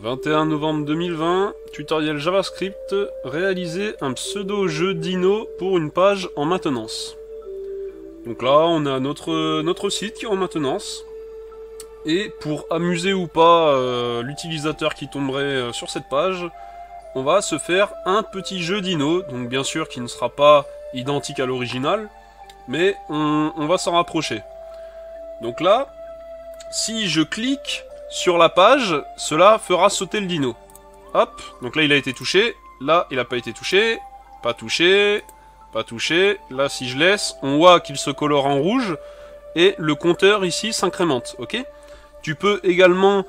21 novembre 2020, tutoriel JavaScript, réaliser un pseudo-jeu Dino pour une page en maintenance. Donc là, on a notre site qui est en maintenance. Et pour amuser ou pas l'utilisateur qui tomberait sur cette page, on va se faire un petit jeu Dino, donc bien sûr qui ne sera pas identique à l'original, mais on va s'en rapprocher. Donc là, si je clique sur la page, cela fera sauter le dino. Hop, donc là il a été touché, là il n'a pas été touché, pas touché, pas touché. Là si je laisse, on voit qu'il se colore en rouge, et le compteur ici s'incrémente, ok? Tu peux également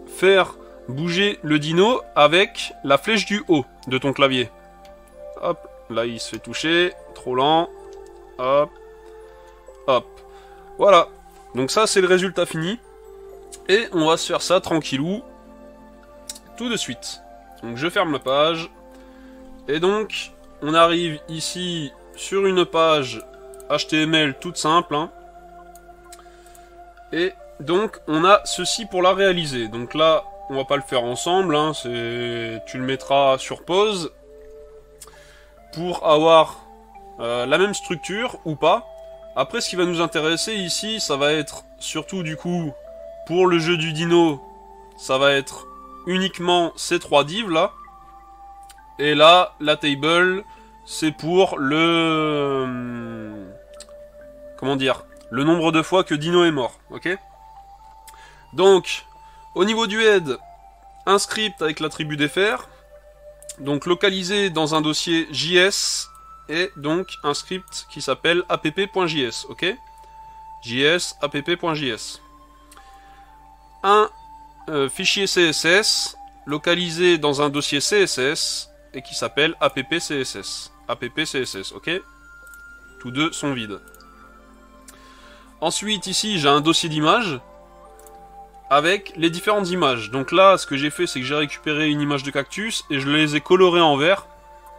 faire bouger le dino avec la flèche du haut de ton clavier. Hop, là il se fait toucher, trop lent, hop, hop. Voilà, donc ça c'est le résultat fini. Et on va se faire ça tranquillou, tout de suite. Donc je ferme la page. Et donc, on arrive ici sur une page HTML toute simple. Hein. Et donc, on a ceci pour la réaliser. Donc là, on va pas le faire ensemble. Hein, tu le mettras sur pause. Pour avoir la même structure ou pas. Après, ce qui va nous intéresser ici, ça va être surtout du coup... Pour le jeu du dino, ça va être uniquement ces trois divs là. Et là, la table, c'est pour le... Comment dire? Le nombre de fois que Dino est mort, ok? Donc, au niveau du head, un script avec l'attribut dfr. Donc localisé dans un dossier JS. Et donc un script qui s'appelle app.js, ok? JS, app.js. Un fichier CSS localisé dans un dossier CSS et qui s'appelle app.css. app.css, ok? Tous deux sont vides. Ensuite, ici, j'ai un dossier d'images avec les différentes images. Donc là, ce que j'ai fait, c'est que j'ai récupéré une image de cactus et je les ai colorées en vert,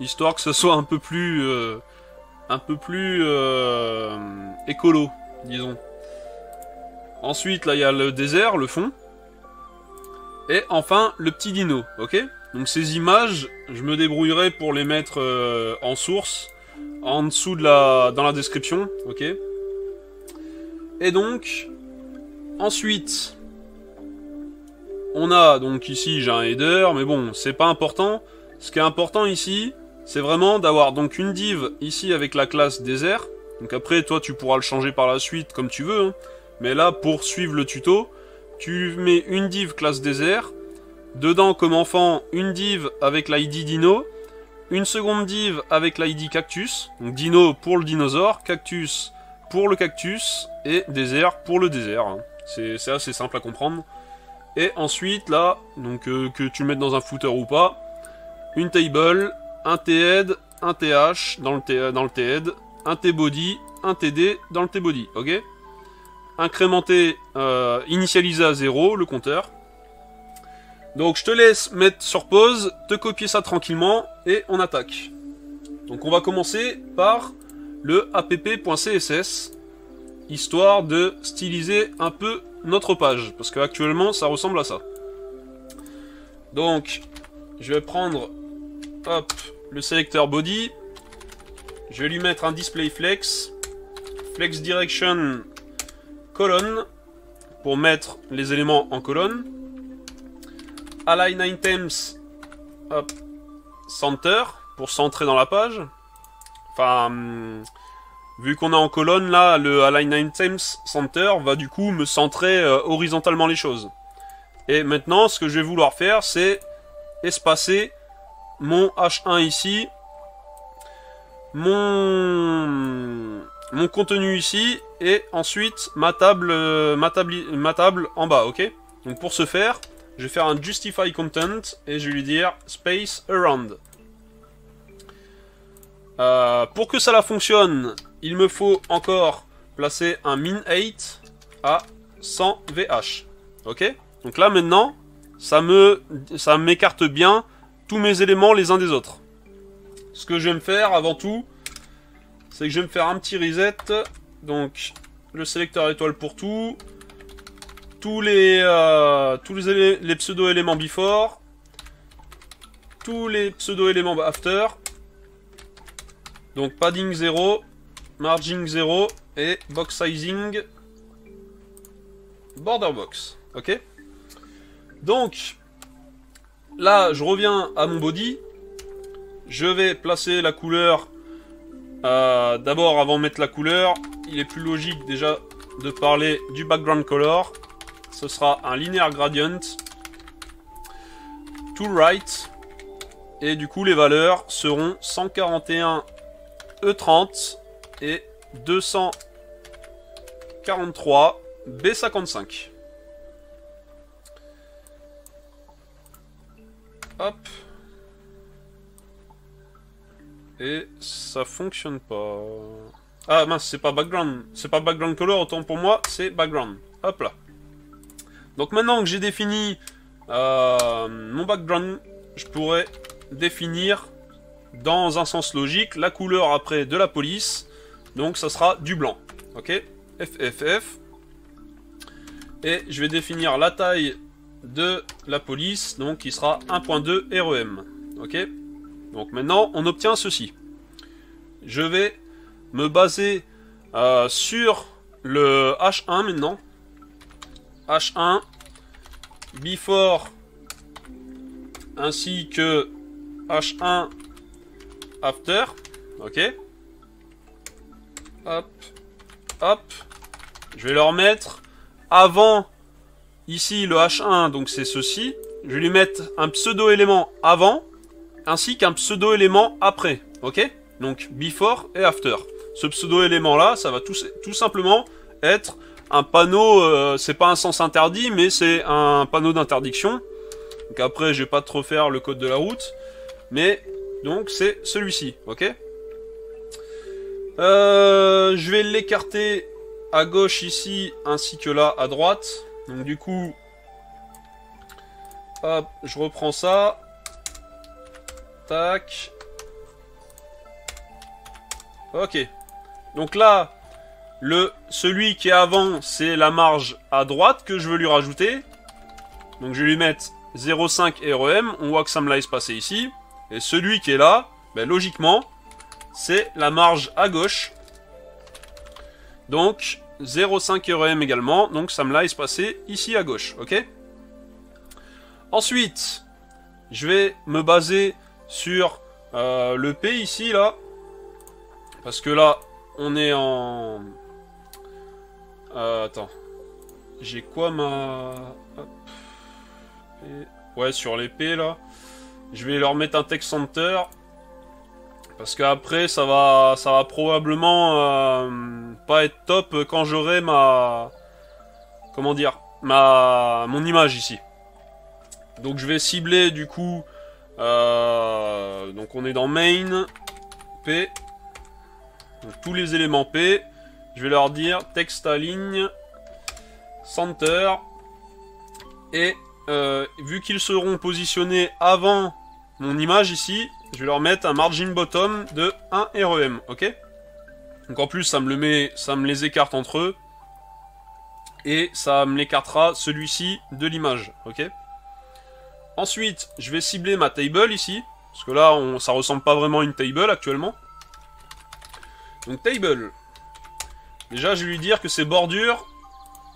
histoire que ce soit un peu plus écolo, disons. Ensuite, là, il y a le désert, le fond. Et enfin, le petit dino, ok? Donc ces images, je me débrouillerai pour les mettre en source, en dessous dans la description, ok? Et donc, ensuite, on a, donc ici, j'ai un header, mais bon, c'est pas important. Ce qui est important ici, c'est vraiment d'avoir donc une div ici avec la classe désert. Donc après, toi, tu pourras le changer par la suite comme tu veux, hein. Mais là, pour suivre le tuto, tu mets une div classe désert, dedans comme enfant, une div avec l'ID dino, une seconde div avec l'ID cactus, donc dino pour le dinosaure, cactus pour le cactus, et désert pour le désert. Hein. C'est assez simple à comprendre. Et ensuite, là, donc que tu le mettes dans un footer ou pas, une table, un thead, un th dans le thead, un tbody, un td dans le tbody, ok? Incrémenté, initialisé à 0, le compteur. Donc je te laisse mettre sur pause, te copier ça tranquillement, et on attaque. Donc on va commencer par le app.css, histoire de styliser un peu notre page, parce qu'actuellement ça ressemble à ça. Donc, je vais prendre, hop, le sélecteur body, je vais lui mettre un display flex, flex direction, colonne, pour mettre les éléments en colonne. Align items, hop, center, pour centrer dans la page. Enfin, vu qu'on est en colonne, là, le align items center va du coup me centrer horizontalement les choses. Et maintenant, ce que je vais vouloir faire, c'est espacer mon H1 ici, mon contenu ici, et ensuite ma table en bas, ok? Donc pour ce faire, je vais faire un justify content et je vais lui dire space around. Pour que ça fonctionne, il me faut encore placer un min8 à 100 VH, ok? Donc là maintenant, ça m'écarte bien tous mes éléments les uns des autres. Ce que je vais me faire avant tout, c'est que je vais me faire un petit reset. Donc, le sélecteur étoile pour tout. Tous les pseudo-éléments before. tous les pseudo-éléments after. Donc padding 0, margin 0 et box sizing border box. Ok. Donc là, je reviens à mon body. Je vais placer la couleur. D'abord, avant de mettre la couleur, il est plus logique déjà de parler du background color. Ce sera un linear gradient to right. Et du coup, les valeurs seront 141 E30 et 243 B55. Hop. Et ça fonctionne pas. Ah mince, c'est pas background. C'est pas background color, autant pour moi, c'est background. Hop là. Donc maintenant que j'ai défini mon background, je pourrais définir dans un sens logique la couleur après de la police. Donc ça sera du blanc. Ok. FFF. Et je vais définir la taille de la police, donc qui sera 1.2 REM. Ok. Donc maintenant, on obtient ceci. Je vais me baser sur le H1 maintenant. H1, before, ainsi que H1, after. Ok. Hop, hop. Je vais leur mettre avant, ici le H1, donc c'est ceci. Je vais lui mettre un pseudo-élément avant, ainsi qu'un pseudo-élément après, ok? Donc, before et after. Ce pseudo-élément là, ça va tout simplement être un panneau, c'est pas un sens interdit, mais c'est un panneau d'interdiction. Donc après, je vais pas trop faire le code de la route, mais donc c'est celui-ci, ok? Je vais l'écarter à gauche ici, ainsi que là à droite. Donc du coup, hop, je reprends ça. Tac. Ok. Donc là, celui qui est avant, c'est la marge à droite que je veux lui rajouter. Donc je vais lui mettre 0,5 REM. On voit que ça me l'a espacé ici. Et celui qui est là, ben, logiquement, c'est la marge à gauche. Donc 0,5 REM également. Donc ça me l'a espacé ici à gauche. Ok. Ensuite, je vais me baser sur le P ici, là. Parce que là, on est en... attends. J'ai quoi ma... Hop. Ouais, sur les P, là. Je vais leur mettre un text center. Parce qu'après, ça va probablement pas être top quand j'aurai ma... Comment dire, mon image ici. Donc je vais cibler du coup... donc on est dans main, P. Donc tous les éléments P. Je vais leur dire text align, center. Et vu qu'ils seront positionnés avant mon image ici, je vais leur mettre un margin bottom de 1 REM. Ok. Donc en plus ça me les écarte entre eux. Et ça me l'écartera celui-ci de l'image. Ok. Ensuite, je vais cibler ma table ici. Parce que là, ça ressemble pas vraiment à une table actuellement. Donc table. Déjà, je vais lui dire que ces bordures,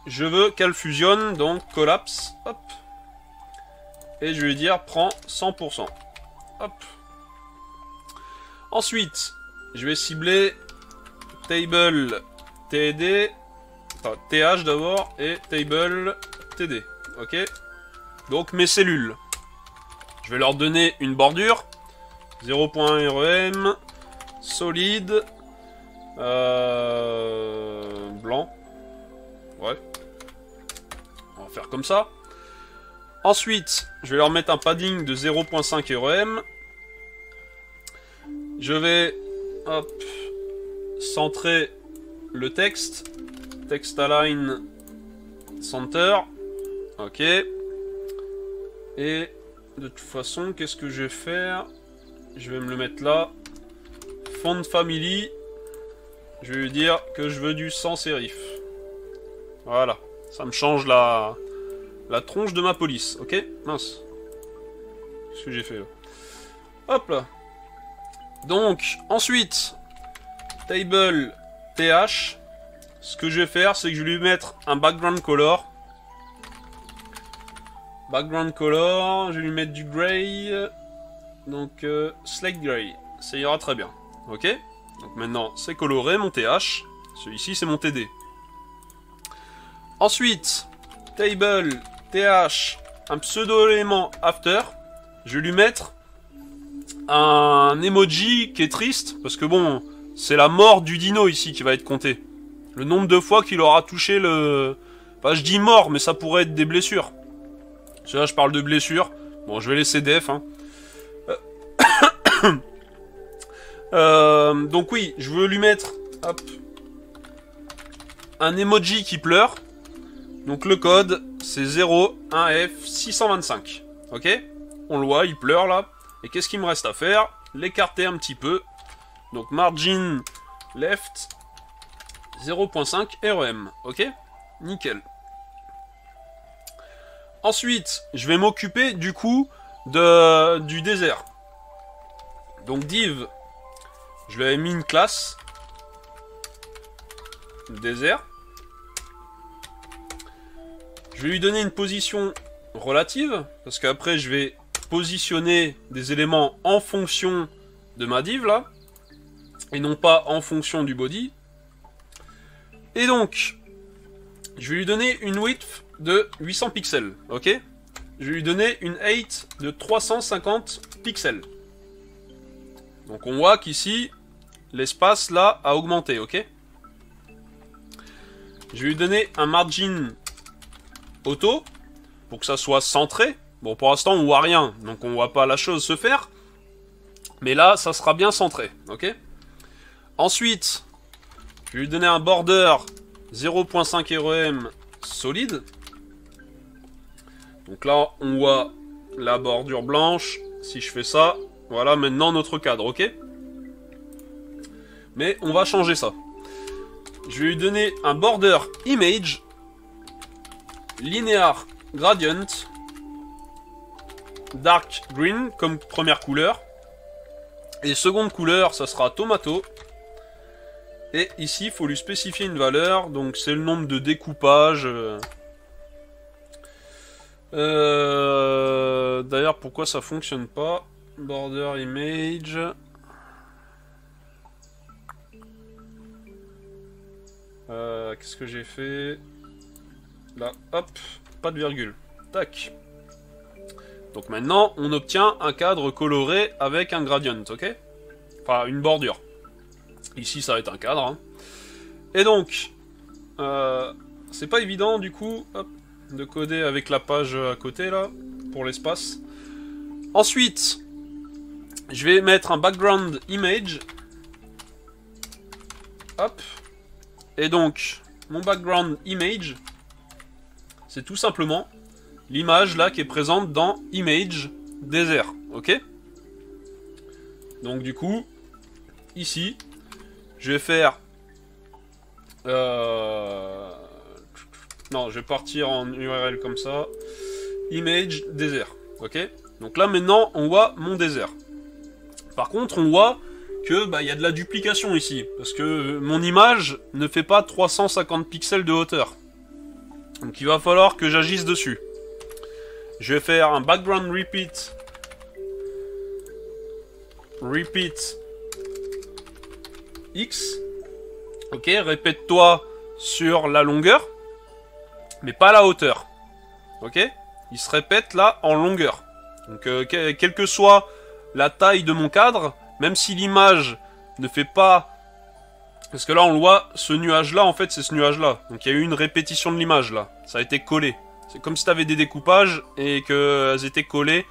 je veux qu'elles fusionnent. Donc collapse. Hop. Et je vais lui dire prends 100%. Hop. Ensuite, je vais cibler table TD. Enfin, TH d'abord. Et table TD. Ok. Donc mes cellules. Je vais leur donner une bordure. 0.1 REM. Solide. Blanc. Ouais. On va faire comme ça. Ensuite, je vais leur mettre un padding de 0.5 REM. Je vais hop, centrer le texte. Text align center. Ok. Et de toute façon, qu'est-ce que je vais faire? Je vais me le mettre là. Font family. Je vais lui dire que je veux du sans sérif. Voilà. Ça me change la tronche de ma police. Ok? Mince. Qu'est-ce que j'ai fait là? Hop là. Donc, ensuite, table th. Ce que je vais faire, c'est que je vais lui mettre un background color. Background color, je vais lui mettre du gray. Donc, slate gray. Ça ira très bien. Ok? Donc maintenant, c'est coloré, mon th. Celui-ci, c'est mon td. Ensuite, table th, un pseudo-élément after. Je vais lui mettre un emoji qui est triste, parce que bon, c'est la mort du dino ici qui va être compté. Le nombre de fois qu'il aura touché le... Enfin, je dis mort, mais ça pourrait être des blessures. Parce que là, je parle de blessures. Bon, je vais laisser def, hein. Donc oui, je veux lui mettre, hop, un emoji qui pleure. Donc le code, c'est 01F625. Ok? On le voit, il pleure là. Et qu'est-ce qu'il me reste à faire? L'écarter un petit peu. Donc margin left 0.5 REM. Ok? Nickel. Ensuite, je vais m'occuper du coup du désert. Donc div, je lui avais mis une classe désert. Je vais lui donner une position relative, parce qu'après je vais positionner des éléments en fonction de ma div là, et non pas en fonction du body. Et donc, je vais lui donner une width de 800 pixels, ok? Je vais lui donner une height de 350 pixels. Donc on voit qu'ici, l'espace là a augmenté, ok? Je vais lui donner un margin auto, pour que ça soit centré. Bon, pour l'instant, on voit rien, donc on voit pas la chose se faire. Mais là, ça sera bien centré, ok? Ensuite, je vais lui donner un border 0.5 REM solide. Donc là, on voit la bordure blanche. Si je fais ça, voilà maintenant notre cadre, ok? Mais on va changer ça. Je vais lui donner un border image linear gradient dark green comme première couleur. Et seconde couleur, ça sera tomato. Et ici, il faut lui spécifier une valeur. Donc c'est le nombre de découpages. D'ailleurs, pourquoi ça fonctionne pas? Border image. Qu'est-ce que j'ai fait? Là, hop, pas de virgule. Tac. Donc maintenant, on obtient un cadre coloré avec un gradient, ok? Enfin, une bordure. Ici, ça va être un cadre. Hein. Et donc, c'est pas évident, du coup, hop, de coder avec la page à côté, là, pour l'espace. Ensuite, je vais mettre un background image. Hop. Et donc, mon background image, c'est tout simplement l'image là qui est présente dans image désert, ok? Donc du coup, ici, je vais faire... Non, je vais partir en URL comme ça. Image désert, ok? Donc là maintenant, on voit mon désert. Par contre, on voit que bah, y a de la duplication ici, parce que mon image ne fait pas 350 pixels de hauteur. Donc il va falloir que j'agisse dessus. Je vais faire un background repeat. Repeat X. Ok, répète-toi sur la longueur, mais pas la hauteur. Ok? Il se répète là en longueur. Donc quelle que soit la taille de mon cadre, même si l'image ne fait pas... Parce que là on le voit, ce nuage là en fait c'est ce nuage là. Donc il y a eu une répétition de l'image là. Ça a été collé. C'est comme si tu avais des découpages et qu'elles étaient collées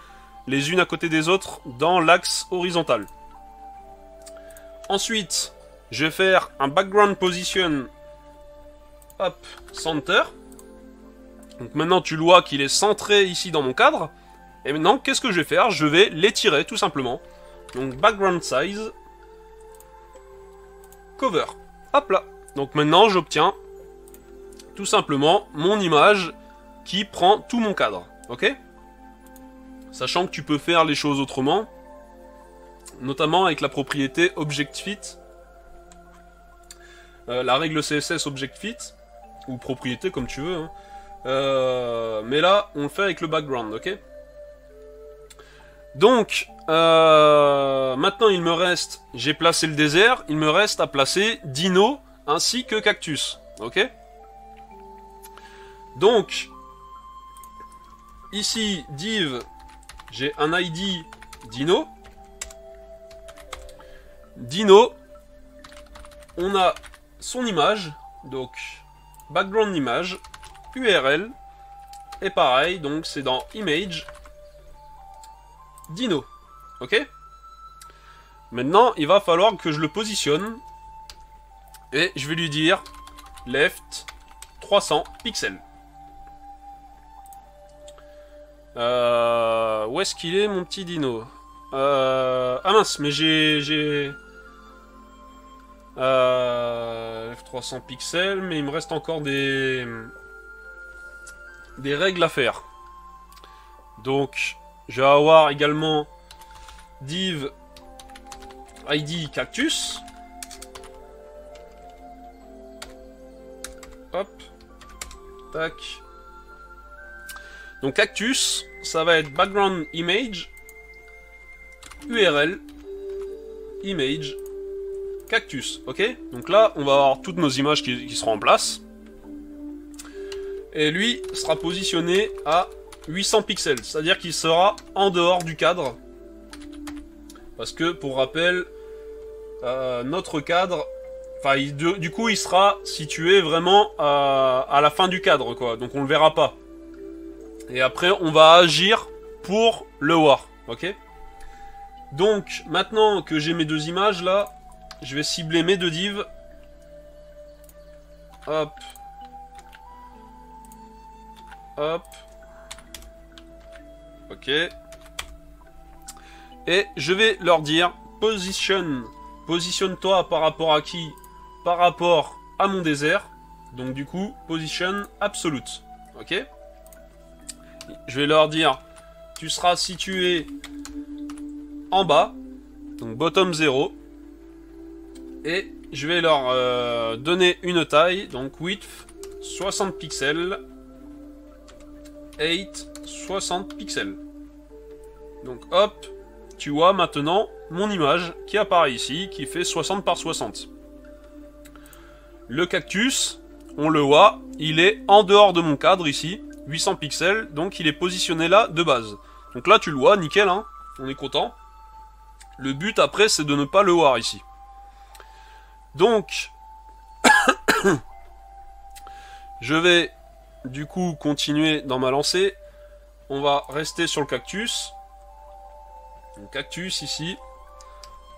les unes à côté des autres dans l'axe horizontal. Ensuite, je vais faire un background position hop, center. Donc maintenant tu le vois qu'il est centré ici dans mon cadre. Et maintenant qu'est-ce que je vais faire? Je vais l'étirer tout simplement. Donc background size cover. Hop là. Donc maintenant j'obtiens tout simplement mon image qui prend tout mon cadre. Ok? Sachant que tu peux faire les choses autrement. notamment avec la propriété ObjectFit, la règle CSS ObjectFit, ou propriété comme tu veux, hein. Mais là, on le fait avec le background, ok? Donc, maintenant il me reste, j'ai placé le désert, il me reste à placer Dino ainsi que Cactus, ok? Donc, ici, div, j'ai un ID Dino. Dino, on a son image, donc background image, URL, et pareil, donc c'est dans image, Dino, ok? Maintenant, il va falloir que je le positionne, et je vais lui dire left 300 pixels. Où est-ce qu'il est, mon petit Dino? Ah mince, mais j'ai... F300 pixels, mais il me reste encore des règles à faire. Donc, je vais avoir également div ID Cactus. Hop. Tac. Donc Cactus, ça va être background image, URL, image, Cactus, ok? Donc là, on va avoir toutes nos images qui seront en place. Et lui sera positionné à 800 pixels, c'est-à-dire qu'il sera en dehors du cadre. Parce que, pour rappel, notre cadre... Enfin, du coup, il sera situé vraiment à la fin du cadre, quoi. Donc on le verra pas. Et après, on va agir pour le voir, ok? Donc, maintenant que j'ai mes deux images, là, je vais cibler mes deux divs. Hop. Hop. Ok. Et je vais leur dire, positionne-toi par rapport à qui? Par rapport à mon désert. Donc du coup, position absolute. Ok? Je vais leur dire, tu seras situé en bas, donc bottom 0. Et je vais leur donner une taille, donc width 60 pixels, height 60 pixels. Donc hop, tu vois maintenant mon image qui apparaît ici, qui fait 60 par 60. Le cactus, on le voit, il est en dehors de mon cadre ici, 800 pixels, donc il est positionné là de base. Donc là tu le vois, nickel, hein, on est content. Le but après c'est de ne pas le voir ici. Donc, je vais du coup continuer dans ma lancée. On va rester sur le cactus. Donc, cactus ici.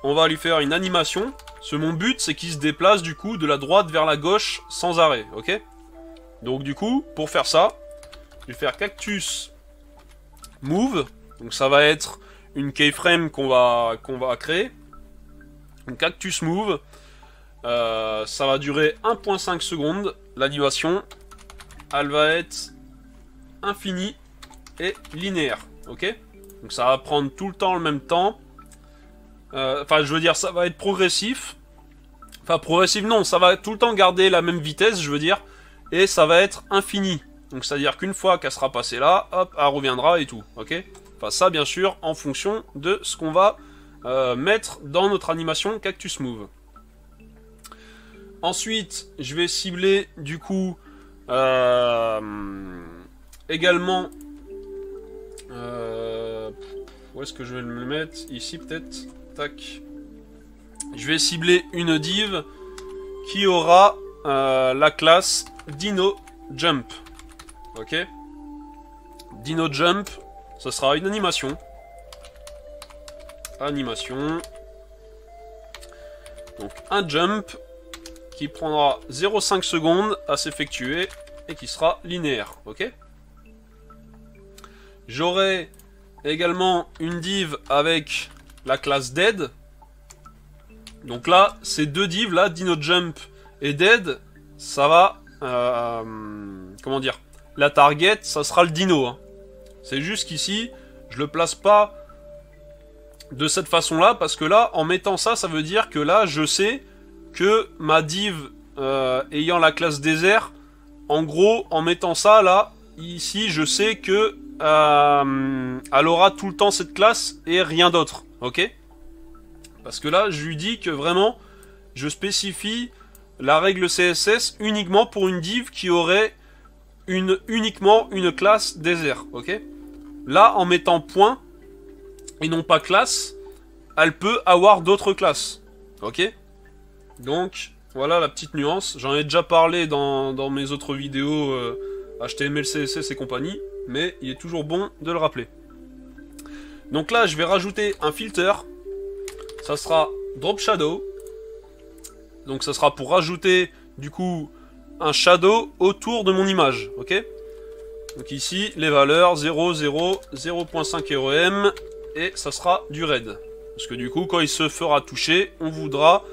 On va lui faire une animation. Mon but c'est qu'il se déplace du coup de la droite vers la gauche sans arrêt, ok? Donc du coup, pour faire ça, je vais faire cactus move. Donc ça va être une keyframe qu'on va créer. Donc cactus move. Ça va durer 1.5 secondes. L'animation, elle va être infinie et linéaire, ok? Donc ça va prendre tout le temps le même temps. Enfin, je veux dire, ça va être progressif. Enfin, progressif, non, ça va tout le temps garder la même vitesse, je veux dire. Et ça va être infini. Donc, c'est-à-dire qu'une fois qu'elle sera passée là, hop, elle reviendra et tout, ok? Enfin, ça, bien sûr, en fonction de ce qu'on va mettre dans notre animation Cactus Move. Ensuite, je vais cibler, du coup, également... où est-ce que je vais le mettre? Ici, peut-être. Tac. Je vais cibler une div qui aura la classe Dino Jump. Ok? Dino Jump, ce sera une animation. Animation. Donc un jump qui prendra 0,5 secondes à s'effectuer et qui sera linéaire. Ok? J'aurai également une div avec la classe dead. Donc là, ces deux divs là, Dino Jump et dead, ça va, comment dire, la target, ça sera le dino. Hein. C'est juste qu'ici, je le place pas de cette façon-là, parce que là, en mettant ça, ça veut dire que là, je sais que ma div ayant la classe désert, en gros, en mettant ça, là, ici, je sais que elle aura tout le temps cette classe et rien d'autre, ok? Parce que là, je lui dis que vraiment, je spécifie la règle CSS uniquement pour une div qui aurait uniquement une classe désert, ok? Là, en mettant point et non pas classe, elle peut avoir d'autres classes, ok? Donc, voilà la petite nuance. J'en ai déjà parlé dans mes autres vidéos HTML, CSS et compagnie, mais il est toujours bon de le rappeler. Donc là, je vais rajouter un filter. Ça sera drop shadow. Donc ça sera pour rajouter, du coup, un shadow autour de mon image, ok? Donc ici, les valeurs 0, 0, 0.5 REM, et ça sera du red. Parce que du coup, quand il se fera toucher, on voudra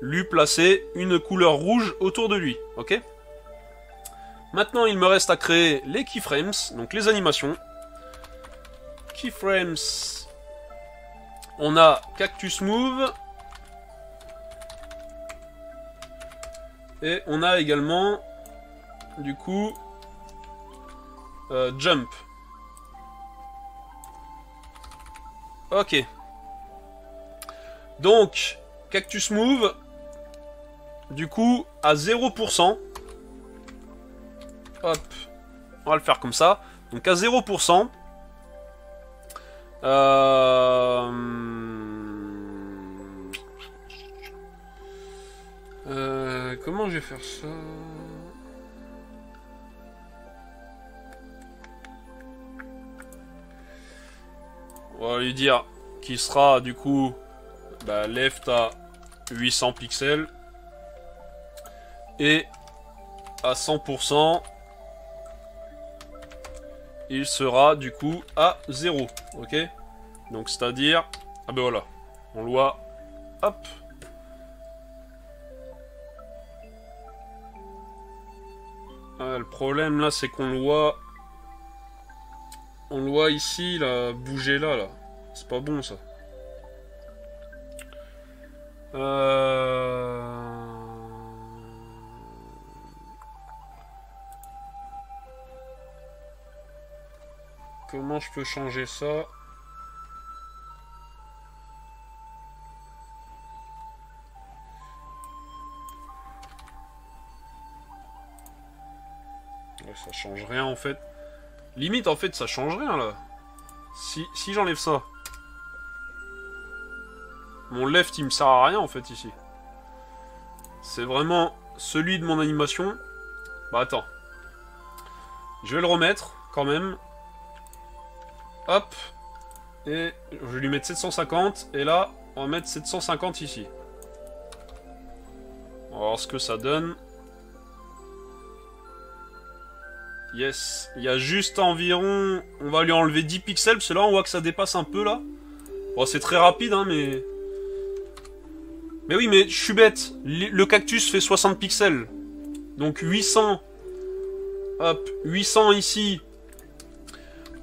lui placer une couleur rouge autour de lui, ok? Maintenant, il me reste à créer les keyframes, donc les animations. Keyframes, on a Cactus Move, et on a également, du coup, Jump. Ok. Donc, Cactus Move, du coup, à 0%. Hop. On va le faire comme ça. Donc à 0%. Comment je vais faire ça? On va lui dire qu'il sera du coup left à 800 pixels et à 100% il sera du coup à 0, ok? Donc c'est à dire, ah ben voilà, on le voit, hop. Le problème là c'est qu'on le voit, ici là, bouger là, c'est pas bon ça. Comment je peux changer ça? Ouais, ça change rien en fait. Limite en fait ça change rien là. Si j'enlève ça. Mon left il me sert à rien en fait ici. C'est vraiment celui de mon animation. Bah attends. Je vais le remettre quand même. Hop. Et je vais lui mettre 750. Et là, on va mettre 750 ici. On va voir ce que ça donne. Yes. Il y a juste environ... On va lui enlever 10 pixels. Parce que là, on voit que ça dépasse un peu là. Bon, c'est très rapide, hein, mais... Mais oui, mais je suis bête. Le cactus fait 60 pixels. Donc 800. Hop. 800 ici.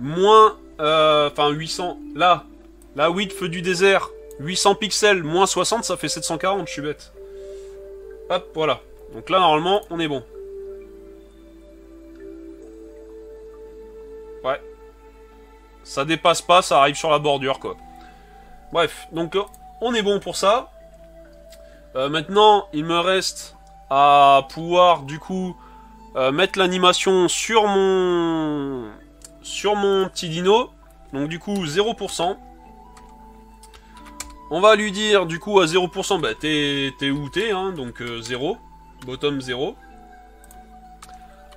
Moins... Enfin 800, là, la width du désert, 800 pixels, moins 60, ça fait 740, je suis bête. Hop, voilà. Donc là, normalement, on est bon. Ouais. Ça dépasse pas, ça arrive sur la bordure, quoi. Bref, donc on est bon pour ça. Maintenant, il me reste à pouvoir, du coup, mettre l'animation sur mon petit dino, donc du coup 0%. On va lui dire du coup à 0%, bah t'es où t'es, hein, donc 0, bottom 0.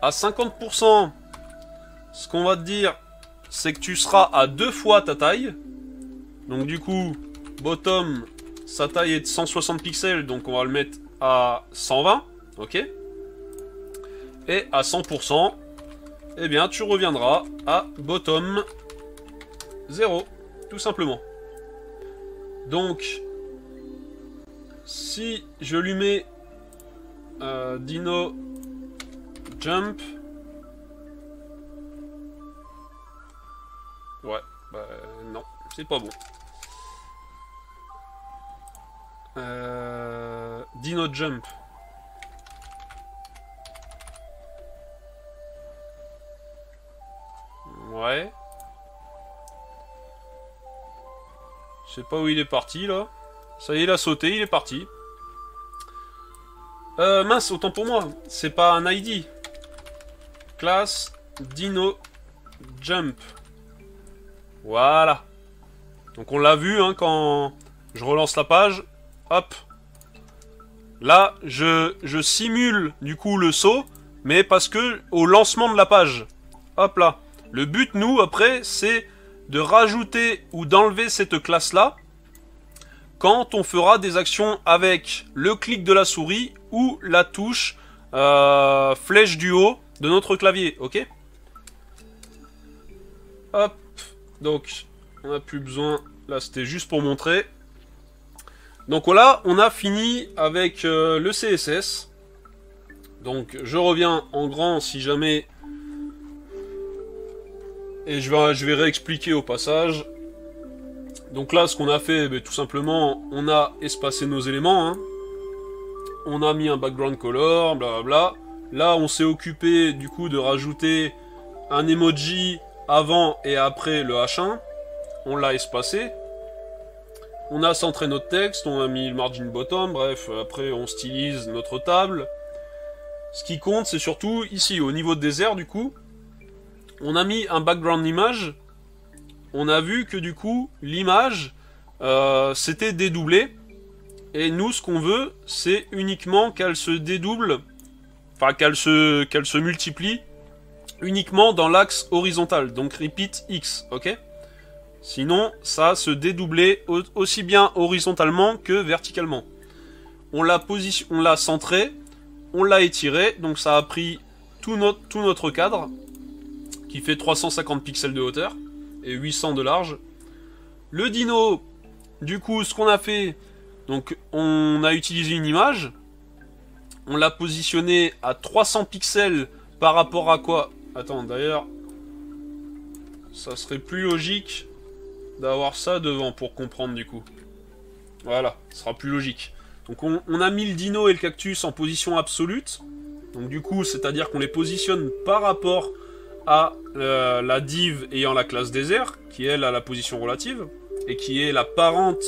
À 50%, ce qu'on va te dire, c'est que tu seras à 2 fois ta taille. Donc du coup, bottom, sa taille est de 160 pixels, donc on va le mettre à 120, ok. Et à 100%, eh bien, tu reviendras à bottom 0, tout simplement. Donc, si je lui mets dino jump, ouais, bah non, c'est pas bon. Dino Jump. Ouais. Je sais pas où il est parti là. Ça y est, il a sauté, il est parti. Mince, autant pour moi. C'est pas un ID. Classe Dino Jump. Voilà. Donc on l'a vu hein, quand je relance la page. Hop. Là, je simule du coup le saut, mais parce que au lancement de la page. Hop là. Le but, nous, après, c'est de rajouter ou d'enlever cette classe-là quand on fera des actions avec le clic de la souris ou la touche flèche du haut de notre clavier, ok? Hop. Donc, on n'a plus besoin. Là, c'était juste pour montrer. Donc voilà, on a fini avec le CSS. Donc, je reviens en grand si jamais... Et je vais réexpliquer au passage. Donc là, ce qu'on a fait, tout simplement, on a espacé nos éléments. Hein. On a mis un background color, blablabla. Là, on s'est occupé, du coup, de rajouter un emoji avant et après le H1. On l'a espacé. On a centré notre texte, on a mis le margin bottom, bref, après on stylise notre table. Ce qui compte, c'est surtout ici, au niveau de désert, du coup, on a mis un background image. On a vu que du coup, l'image, c'était dédoublé. Et nous, ce qu'on veut, c'est uniquement qu'elle se dédouble, enfin qu'elle se multiplie uniquement dans l'axe horizontal. Donc repeat X, ok? Sinon, ça se dédoublait aussi bien horizontalement que verticalement. On l'a centré, on l'a étiré, donc ça a pris tout notre cadre, qui fait 350 pixels de hauteur et 800 de large. Le dino, du coup, ce qu'on a fait, donc on a utilisé une image, on l'a positionné à 300 pixels par rapport à quoi? Attends, d'ailleurs, ça serait plus logique d'avoir ça devant pour comprendre du coup. Voilà, ce sera plus logique. Donc on a mis le dino et le cactus en position absolue. Donc du coup, c'est-à-dire qu'on les positionne par rapport à la div ayant la classe désert, qui elle a la position relative, et qui est la parente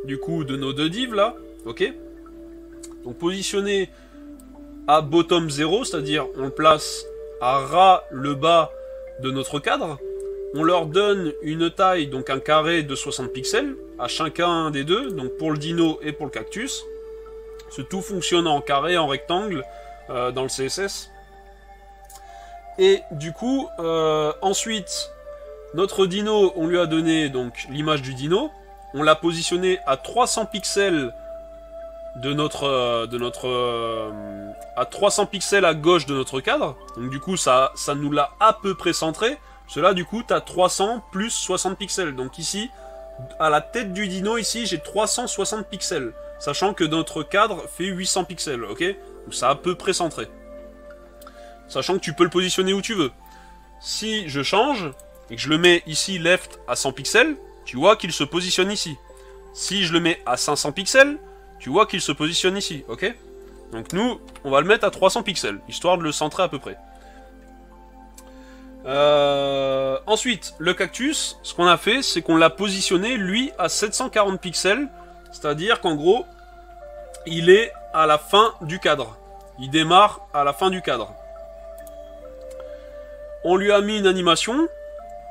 du coup de nos deux divs là, ok? Donc positionné à bottom 0, c'est-à-dire on le place à ras le bas de notre cadre, on leur donne une taille, donc un carré de 60 pixels, à chacun des deux, donc pour le dino et pour le cactus. Ce tout fonctionne en carré, en rectangle, dans le CSS. Et du coup, ensuite, notre dino, on lui a donné donc l'image du dino. On l'a positionné à 300 pixels à 300 pixels à gauche de notre cadre. Donc du coup, ça nous l'a à peu près centré. Cela, du coup, tu as 300 plus 60 pixels. Donc ici, à la tête du dino, ici, j'ai 360 pixels. Sachant que notre cadre fait 800 pixels, ok? Donc ça a à peu près centré. Sachant que tu peux le positionner où tu veux. Si je change, et que je le mets ici left à 100 pixels, tu vois qu'il se positionne ici. Si je le mets à 500 pixels, tu vois qu'il se positionne ici, ok? Donc nous, on va le mettre à 300 pixels, histoire de le centrer à peu près. Ensuite, le cactus, ce qu'on a fait, c'est qu'on l'a positionné, lui, à 740 pixels, c'est-à-dire qu'en gros, il est à la fin du cadre. Il démarre à la fin du cadre. On lui a mis une animation,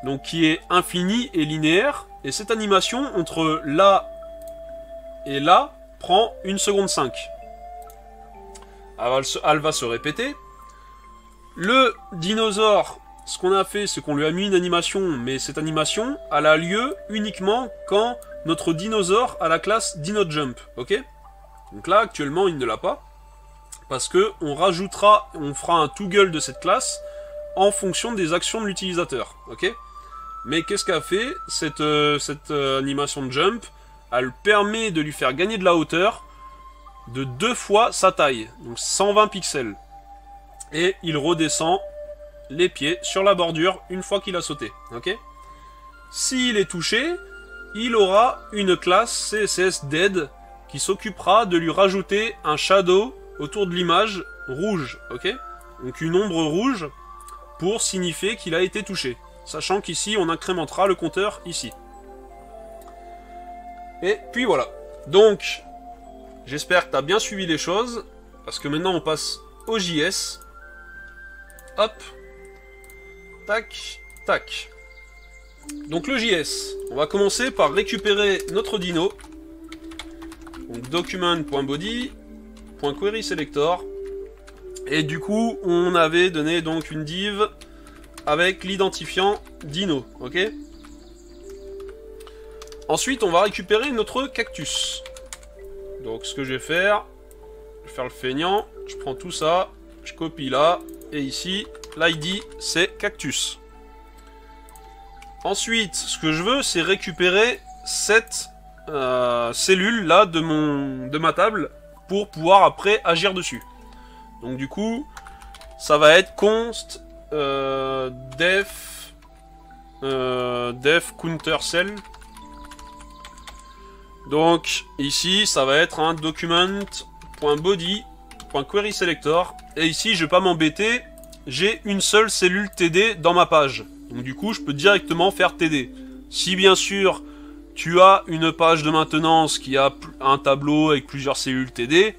donc qui est infinie et linéaire, et cette animation, entre là et là, prend 1 seconde 5. Elle va se répéter. Le dinosaure, ce qu'on a fait, c'est qu'on lui a mis une animation, mais cette animation, elle a lieu uniquement quand notre dinosaure a la classe DinoJump, ok? Donc là, actuellement, il ne l'a pas, parce que on fera un toggle de cette classe en fonction des actions de l'utilisateur, ok? Mais qu'est-ce qu'a fait cette animation de jump? Elle permet de lui faire gagner de la hauteur de 2 fois sa taille, donc 120 pixels. Et il redescend les pieds sur la bordure une fois qu'il a sauté, ok? S'il est touché, il aura une classe CSS dead qui s'occupera de lui rajouter un shadow autour de l'image rouge, ok? Donc une ombre rouge pour signifier qu'il a été touché. Sachant qu'ici, on incrémentera le compteur ici. Et puis voilà. Donc, j'espère que tu as bien suivi les choses, parce que maintenant on passe au JS. Hop. Tac, tac. Donc le JS, on va commencer par récupérer notre dino. Donc document.body, .querySelector. Et du coup, on avait donné donc une div avec l'identifiant dino, ok? Ensuite, on va récupérer notre cactus. Donc ce que je vais faire le feignant, je prends tout ça, je copie là, et ici, l'ID, c'est cactus. Ensuite, ce que je veux, c'est récupérer cette cellule là de ma table pour pouvoir après agir dessus. Donc du coup, ça va être const def counter cell. Donc ici, ça va être un document.body.querySelector. Et ici, je vais pas m'embêter, j'ai une seule cellule TD dans ma page. Donc du coup, je peux directement faire TD. Si bien sûr, tu as une page de maintenance qui a un tableau avec plusieurs cellules TD,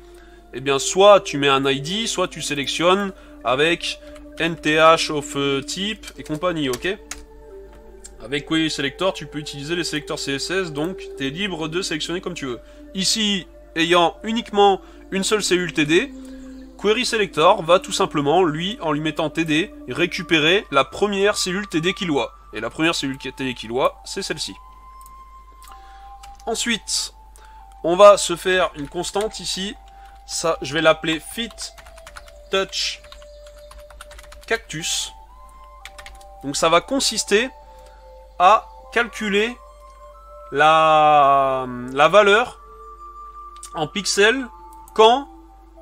eh bien soit tu mets un ID, soit tu sélectionnes avec NTH of type et compagnie, ok? Avec querySelector, tu peux utiliser les sélecteurs CSS, donc tu es libre de sélectionner comme tu veux. Ici, ayant uniquement une seule cellule TD, querySelector va tout simplement, lui, en lui mettant TD, récupérer la première cellule TD qu'il voit. Et la première cellule TD qu'il voit, c'est celle-ci. Ensuite, on va se faire une constante ici. Ça, je vais l'appeler fit touch cactus. Donc ça va consister à calculer la valeur en pixels quand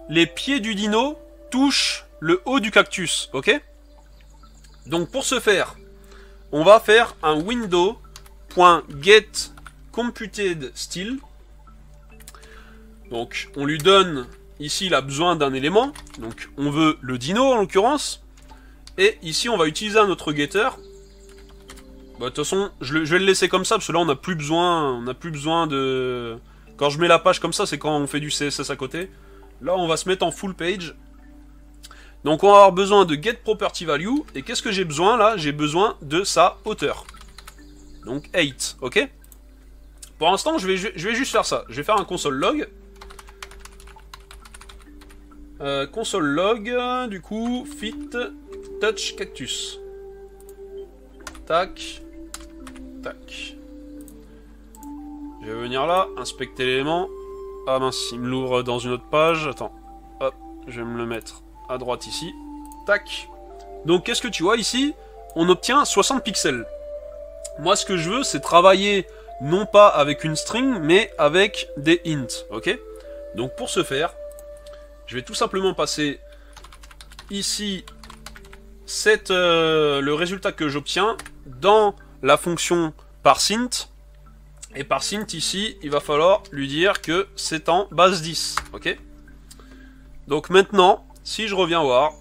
les pieds du dino touchent le haut du cactus, ok? Donc pour ce faire, on va faire un window.getComputedStill. Donc on lui donne, ici il a besoin d'un élément, donc on veut le dino en l'occurrence, et ici on va utiliser un autre getter. Bah, de toute façon, je vais le laisser comme ça, parce que là on n'a plus besoin de... Quand je mets la page comme ça, c'est quand on fait du CSS à côté. Là on va se mettre en full page. Donc on va avoir besoin de getPropertyValue, et qu'est-ce que j'ai besoin là? J'ai besoin de sa hauteur. Donc 8, ok? Pour l'instant je vais juste faire ça, je vais faire un console log. Console log, du coup, fit touch cactus. Tac. Tac. Je vais venir là, inspecter l'élément. Ah mince, il me l'ouvre dans une autre page. Attends. Hop, je vais me le mettre à droite ici. Tac. Donc qu'est-ce que tu vois ici? On obtient 60 pixels. Moi ce que je veux, c'est travailler non pas avec une string, mais avec des ints. Ok? Donc pour ce faire, je vais tout simplement passer ici le résultat que j'obtiens dans la fonction parseInt. Et parseInt ici, il va falloir lui dire que c'est en base 10. Ok? Donc maintenant, si je reviens voir,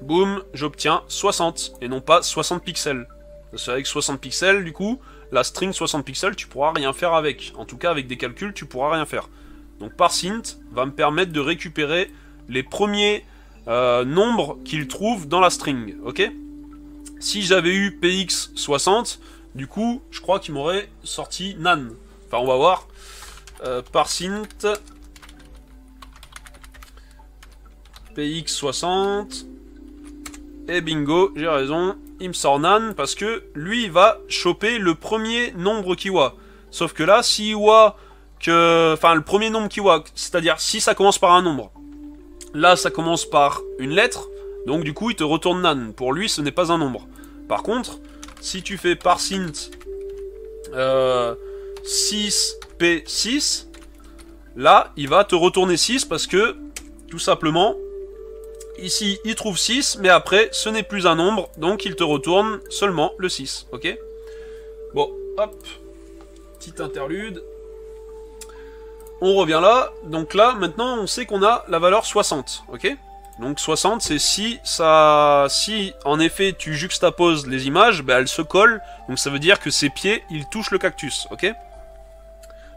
boum, j'obtiens 60 et non pas 60 pixels. Parce qu'avec 60 pixels, du coup, la string 60 pixels, tu pourras rien faire avec. En tout cas, avec des calculs, tu pourras rien faire. Donc parseInt va me permettre de récupérer les premiers nombres qu'il trouve dans la string, ok? Si j'avais eu px60, du coup, je crois qu'il m'aurait sorti nan. Enfin, on va voir. ParseInt px60 et bingo, j'ai raison, il me sort nan parce que lui, il va choper le premier nombre qu'il voit. Sauf que là, s'il voit que... Enfin, le premier nombre qu'il voit, c'est-à-dire si ça commence par un nombre, là, ça commence par une lettre, donc du coup, il te retourne nan. Pour lui, ce n'est pas un nombre. Par contre, si tu fais parseInt 6p6, là, il va te retourner 6 parce que, tout simplement, ici, il trouve 6, mais après, ce n'est plus un nombre, donc il te retourne seulement le 6, ok? Bon, hop, petite interlude. on revient là. Donc là, maintenant, on sait qu'on a la valeur 60, ok? Donc 60, c'est si en effet tu juxtaposes les images, ben, elles se collent. Donc ça veut dire que ses pieds, ils touchent le cactus, ok?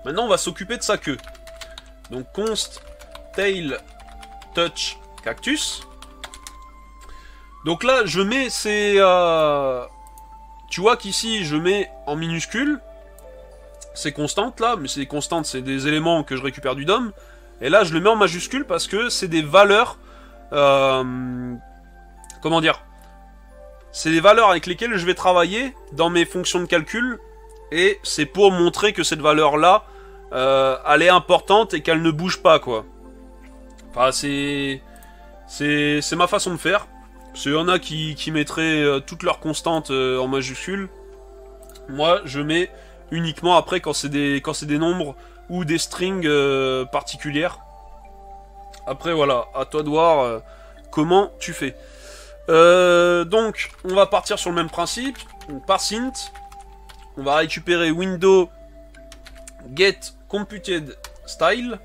Maintenant, on va s'occuper de sa queue. Donc const tail touch cactus. Donc là, je mets ces... tu vois qu'ici, je mets en minuscule. C'est constante là, mais c'est constante, c'est des éléments que je récupère du DOM. Et là, je le mets en majuscule parce que c'est des valeurs... comment dire? C'est des valeurs avec lesquelles je vais travailler dans mes fonctions de calcul. Et c'est pour montrer que cette valeur-là, elle est importante et qu'elle ne bouge pas, quoi. Enfin, c'est ma façon de faire. Parce qu'il y en a qui mettraient toutes leurs constantes en majuscule. Moi, je mets uniquement après quand c'est des nombres ou des strings particulières. Après, voilà, à toi de voir comment tu fais. Donc, on va partir sur le même principe. Donc, parseInt, on va récupérer window get computed style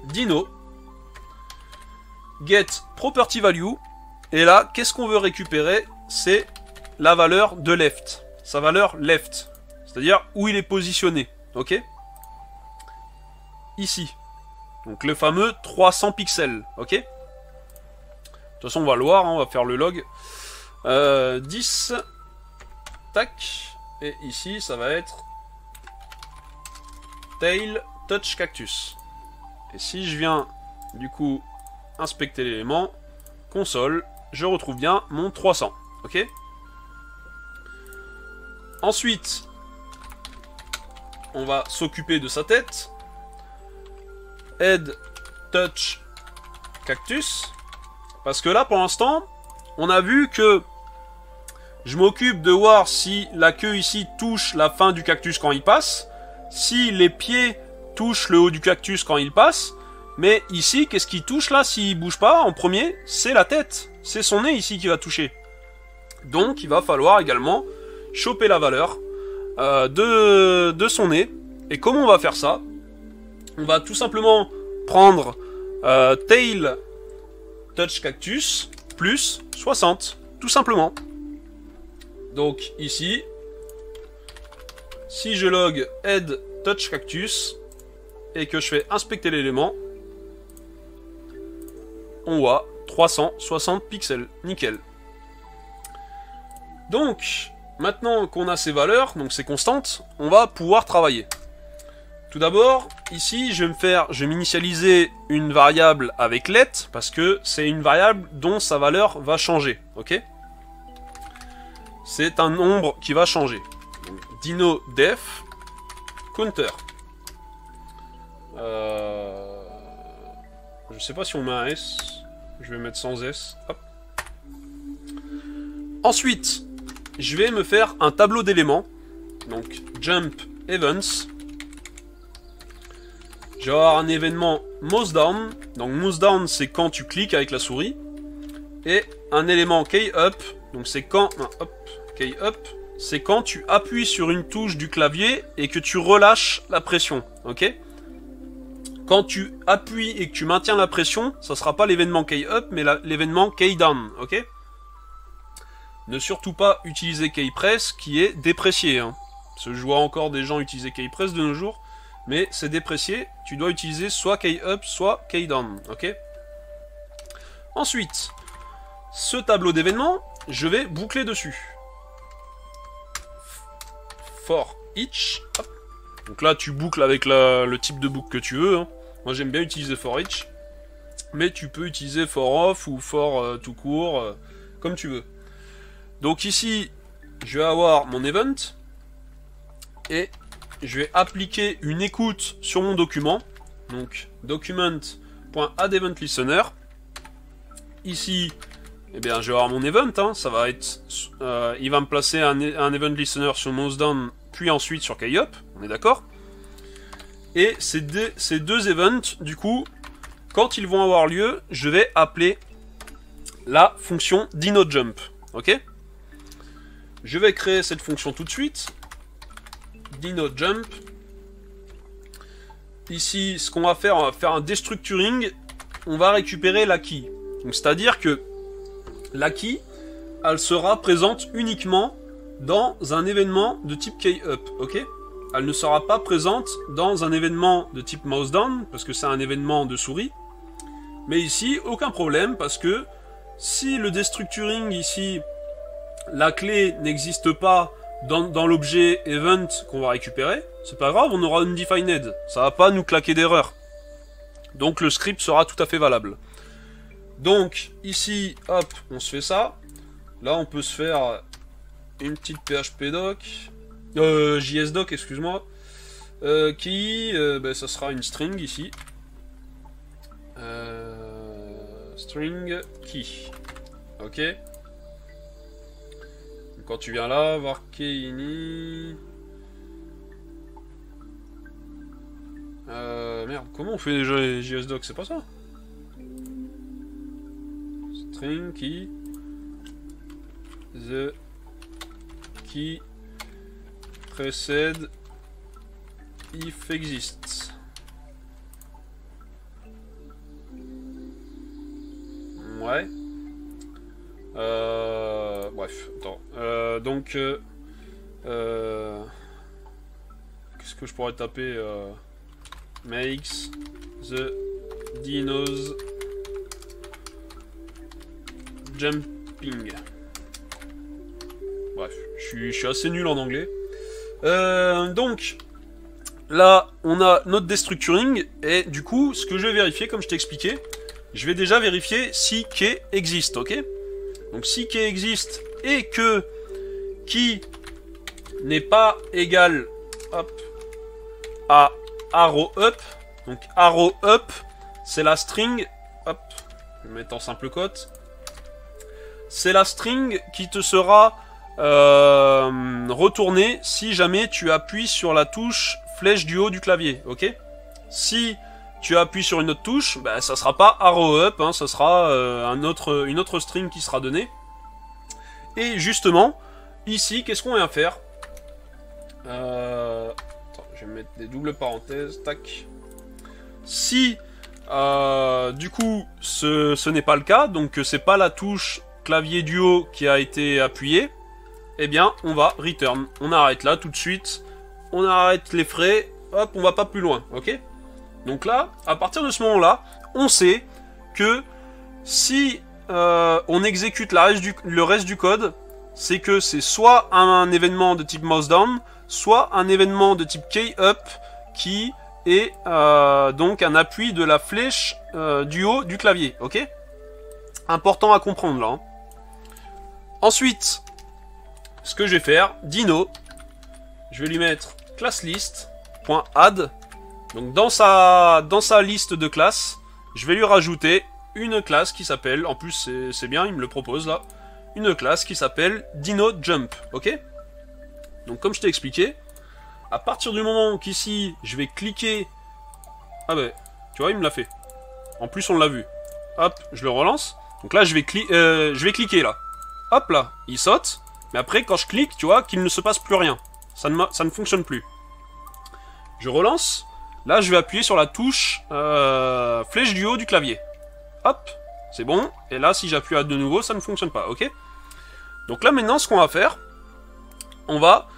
dino get property value. Et là, qu'est-ce qu'on veut récupérer? C'est la valeur de left. Sa valeur left. C'est-à-dire où il est positionné. Ok? Ici. Donc le fameux 300 pixels, ok? De toute façon, on va le voir, hein, on va faire le log. 10. Tac. Et ici, ça va être tail touch cactus. Et si je viens, du coup, inspecter l'élément, console, je retrouve bien mon 300, ok? Ensuite, on va s'occuper de sa tête. Head touch cactus. Parce que là, pour l'instant, on a vu que je m'occupe de voir si la queue ici touche la fin du cactus quand il passe. Si les pieds touchent le haut du cactus quand il passe. Mais ici, qu'est-ce qui touche là s'il bouge pas en premier? C'est la tête. C'est son nez ici qui va toucher. Donc, il va falloir également choper la valeur de son nez. Et comment on va faire ça? On va tout simplement prendre tail touch cactus plus 60, tout simplement. Donc ici, si je log head touch cactus et que je fais inspecter l'élément, on voit 360 pixels, nickel. Donc, maintenant qu'on a ces valeurs, donc ces constantes, on va pouvoir travailler. Tout d'abord, ici, je vais m'initialiser une variable avec let, parce que c'est une variable dont sa valeur va changer, ok? C'est un nombre qui va changer. Donc, dino def counter. Je sais pas si on met un S, je vais mettre sans S. Hop. Ensuite, je vais me faire un tableau d'éléments, donc jump events. Je vais avoir un événement mouse down. Donc mouse down, c'est quand tu cliques avec la souris. Et un élément key up. Donc c'est quand... hop, key up. C'est quand tu appuies sur une touche du clavier et que tu relâches la pression. Ok? Quand tu appuies et que tu maintiens la pression, ça sera pas l'événement key up, mais l'événement key down. Ok? Ne surtout pas utiliser key press qui est déprécié. Hein. Parce que je vois encore des gens utiliser key press de nos jours. Mais c'est déprécié, tu dois utiliser soit key up, soit key down, ok? Ensuite, ce tableau d'événements, je vais boucler dessus. For each, hop. Donc là, tu boucles avec le type de boucle que tu veux. Hein. Moi, j'aime bien utiliser for each. Mais tu peux utiliser for off ou for tout court, comme tu veux. Donc ici, je vais avoir mon event. Et je vais appliquer une écoute sur mon document. Donc, document.addEventListener. Ici, eh bien, je vais avoir mon event. Hein, ça va être, il va me placer un event listener sur mouse down, puis ensuite sur key-up. On est d'accord? Et ces deux events, du coup, quand ils vont avoir lieu, je vais appeler la fonction dinoJump. Ok? Je vais créer cette fonction tout de suite. dinoJump. ici, ce qu'on va faire un destructuring, on va récupérer la key. Donc c'est-à-dire que la key, elle sera présente uniquement dans un événement de type key-up, ok? Elle ne sera pas présente dans un événement de type mouse down, parce que c'est un événement de souris. Mais ici, aucun problème, parce que si le destructuring ici, la clé n'existe pas dans l'objet event qu'on va récupérer, c'est pas grave, on aura undefined. Ça va pas nous claquer d'erreur. Donc le script sera tout à fait valable. Donc ici, hop, on se fait ça. Là, on peut se faire une petite phpdoc, jsdoc, excuse-moi, qui, ça sera une string ici. String key. Ok. Donc, quand tu viens là, voir keyini. Merde, comment on fait déjà les jsdoc? C'est pas ça? String key. The key précède if exists. Ouais. Bref, attends. Donc, qu'est-ce que je pourrais taper? Makes the dinos jumping. Bref, je suis assez nul en anglais. Donc, là, on a notre destructuring, et du coup, ce que je vais vérifier, comme je t'ai expliqué, je vais déjà vérifier si key existe, ok? Donc, si key existe, et que key n'est pas égal, hop, à arrow up, donc arrow up, c'est la string, hop, je vais mettre en simple quote, c'est la string qui te sera retournée si jamais tu appuies sur la touche flèche du haut du clavier, ok? Si tu appuies sur une autre touche, bah, ça sera pas arrow up, hein, ça sera une autre string qui sera donnée. Et justement, ici, qu'est-ce qu'on vient faire? Attends, je vais mettre des doubles parenthèses, tac. Si, du coup, ce n'est pas le cas, donc c'est pas la touche clavier du haut qui a été appuyée, eh bien, on va return. On arrête là tout de suite, on arrête les frais, hop, on va pas plus loin, ok? Donc là, à partir de ce moment-là, on sait que si on exécute le reste du code, c'est que c'est soit un événement de type mouse down, soit un événement de type key up qui est donc un appui de la flèche du haut du clavier, ok? Important à comprendre là. Hein. Ensuite, ce que je vais faire, dino, je vais lui mettre classlist.add. Donc dans sa liste de classes, je vais lui rajouter une classe qui s'appelle, en plus c'est bien, il me le propose là, une classe qui s'appelle DinoJump, ok? Donc comme je t'ai expliqué, à partir du moment qu'ici je vais cliquer, ah ben, tu vois il me l'a fait, en plus on l'a vu, hop, je le relance, donc là je vais cliquer là, hop là, il saute, mais après quand je clique, tu vois qu'il ne se passe plus rien, ça ne fonctionne plus. Je relance. Là, je vais appuyer sur la touche flèche du haut du clavier. Hop, c'est bon. Et là, si j'appuie de nouveau, ça ne fonctionne pas, ok? Donc là, maintenant, ce qu'on va faire, on va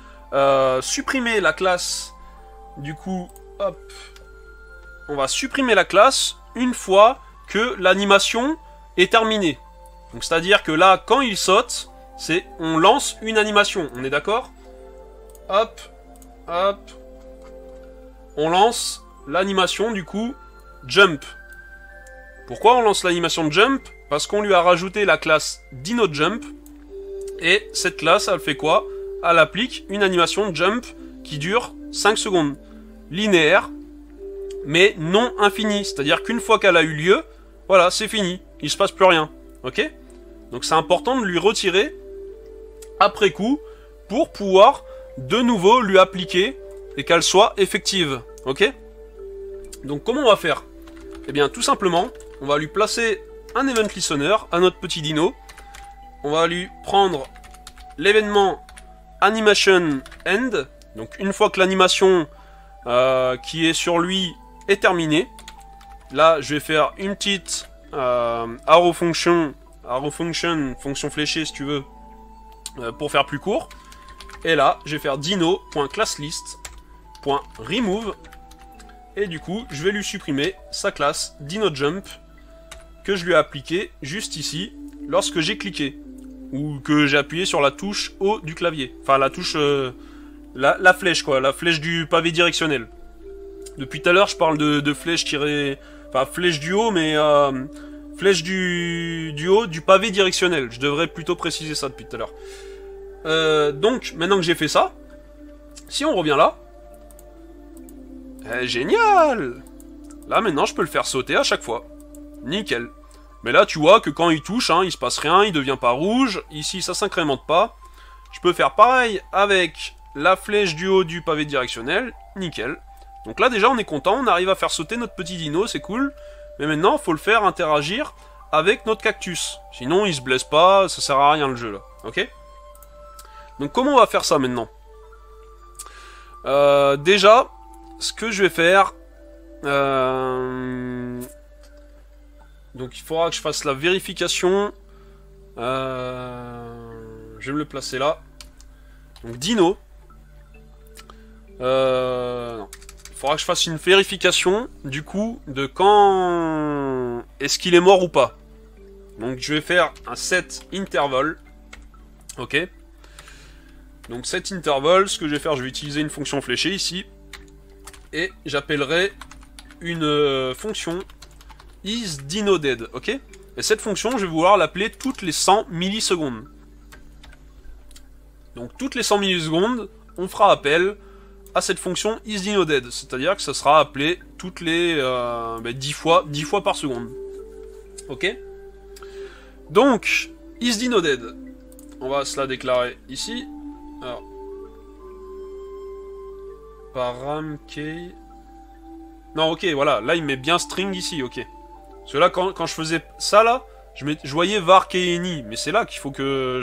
supprimer la classe. Du coup, hop, on va supprimer la classe une fois que l'animation est terminée. Donc, c'est-à-dire que là, quand il saute, on lance une animation. On est d'accord? Hop, hop. On lance l'animation du coup jump. Pourquoi on lance l'animation jump? Parce qu'on lui a rajouté la classe DinoJump et cette classe elle fait quoi? Elle applique une animation jump qui dure 5 secondes. Linéaire mais non infinie. C'est-à-dire qu'une fois qu'elle a eu lieu, voilà, c'est fini. Il se passe plus rien. Ok? Donc c'est important de lui retirer après coup pour pouvoir de nouveau lui appliquer et qu'elle soit effective, ok? Donc comment on va faire? Eh bien tout simplement, on va lui placer un event listener à notre petit dino, on va lui prendre l'événement animation end, donc une fois que l'animation qui est sur lui est terminé. Là, je vais faire une petite arrow function, fonction fléchée si tu veux, pour faire plus court. Et là, je vais faire dino.classList.remove. Et du coup, je vais lui supprimer sa classe DinoJump que je lui ai appliqué juste ici lorsque j'ai cliqué. Ou que j'ai appuyé sur la touche haut du clavier. Enfin, la touche... la flèche, quoi. La flèche du pavé directionnel. Depuis tout à l'heure, je parle de flèche tirée... Enfin, flèche du haut, mais... flèche du haut du pavé directionnel. Je devrais plutôt préciser ça depuis tout à l'heure. Donc, maintenant que j'ai fait ça, si on revient là... génial! Là, maintenant, je peux le faire sauter à chaque fois. Nickel. Mais là, tu vois que quand il touche, hein, il se passe rien, il devient pas rouge. Ici, ça s'incrémente pas. Je peux faire pareil avec la flèche du haut du pavé directionnel. Nickel. Donc là, déjà, on est content. On arrive à faire sauter notre petit dino, c'est cool. Mais maintenant, il faut le faire interagir avec notre cactus. Sinon, il se blesse pas, ça sert à rien le jeu, là. Ok? Donc, comment on va faire ça, maintenant? Déjà, ce que je vais faire... Donc il faudra que je fasse la vérification. Je vais me le placer là. Donc Dino. Non. Il faudra que je fasse une vérification du coup de quand est-ce qu'il est mort ou pas. Donc je vais faire un set interval. Ok. Donc set interval, ce que je vais faire, je vais utiliser une fonction fléchée ici. Et j'appellerai une fonction isDinoDead, ok? Et cette fonction, je vais vouloir l'appeler toutes les 100 millisecondes. Donc toutes les 100 millisecondes, on fera appel à cette fonction isDinoDead, c'est-à-dire que ça sera appelé toutes les 10 fois par seconde. Ok? Donc, isDinoDead, on va se la déclarer ici. Alors, param_key. Non, ok, voilà, là il met bien string ici, ok. Parce que là, quand je faisais ça, là, je voyais var key_any, mais c'est là qu'il faut que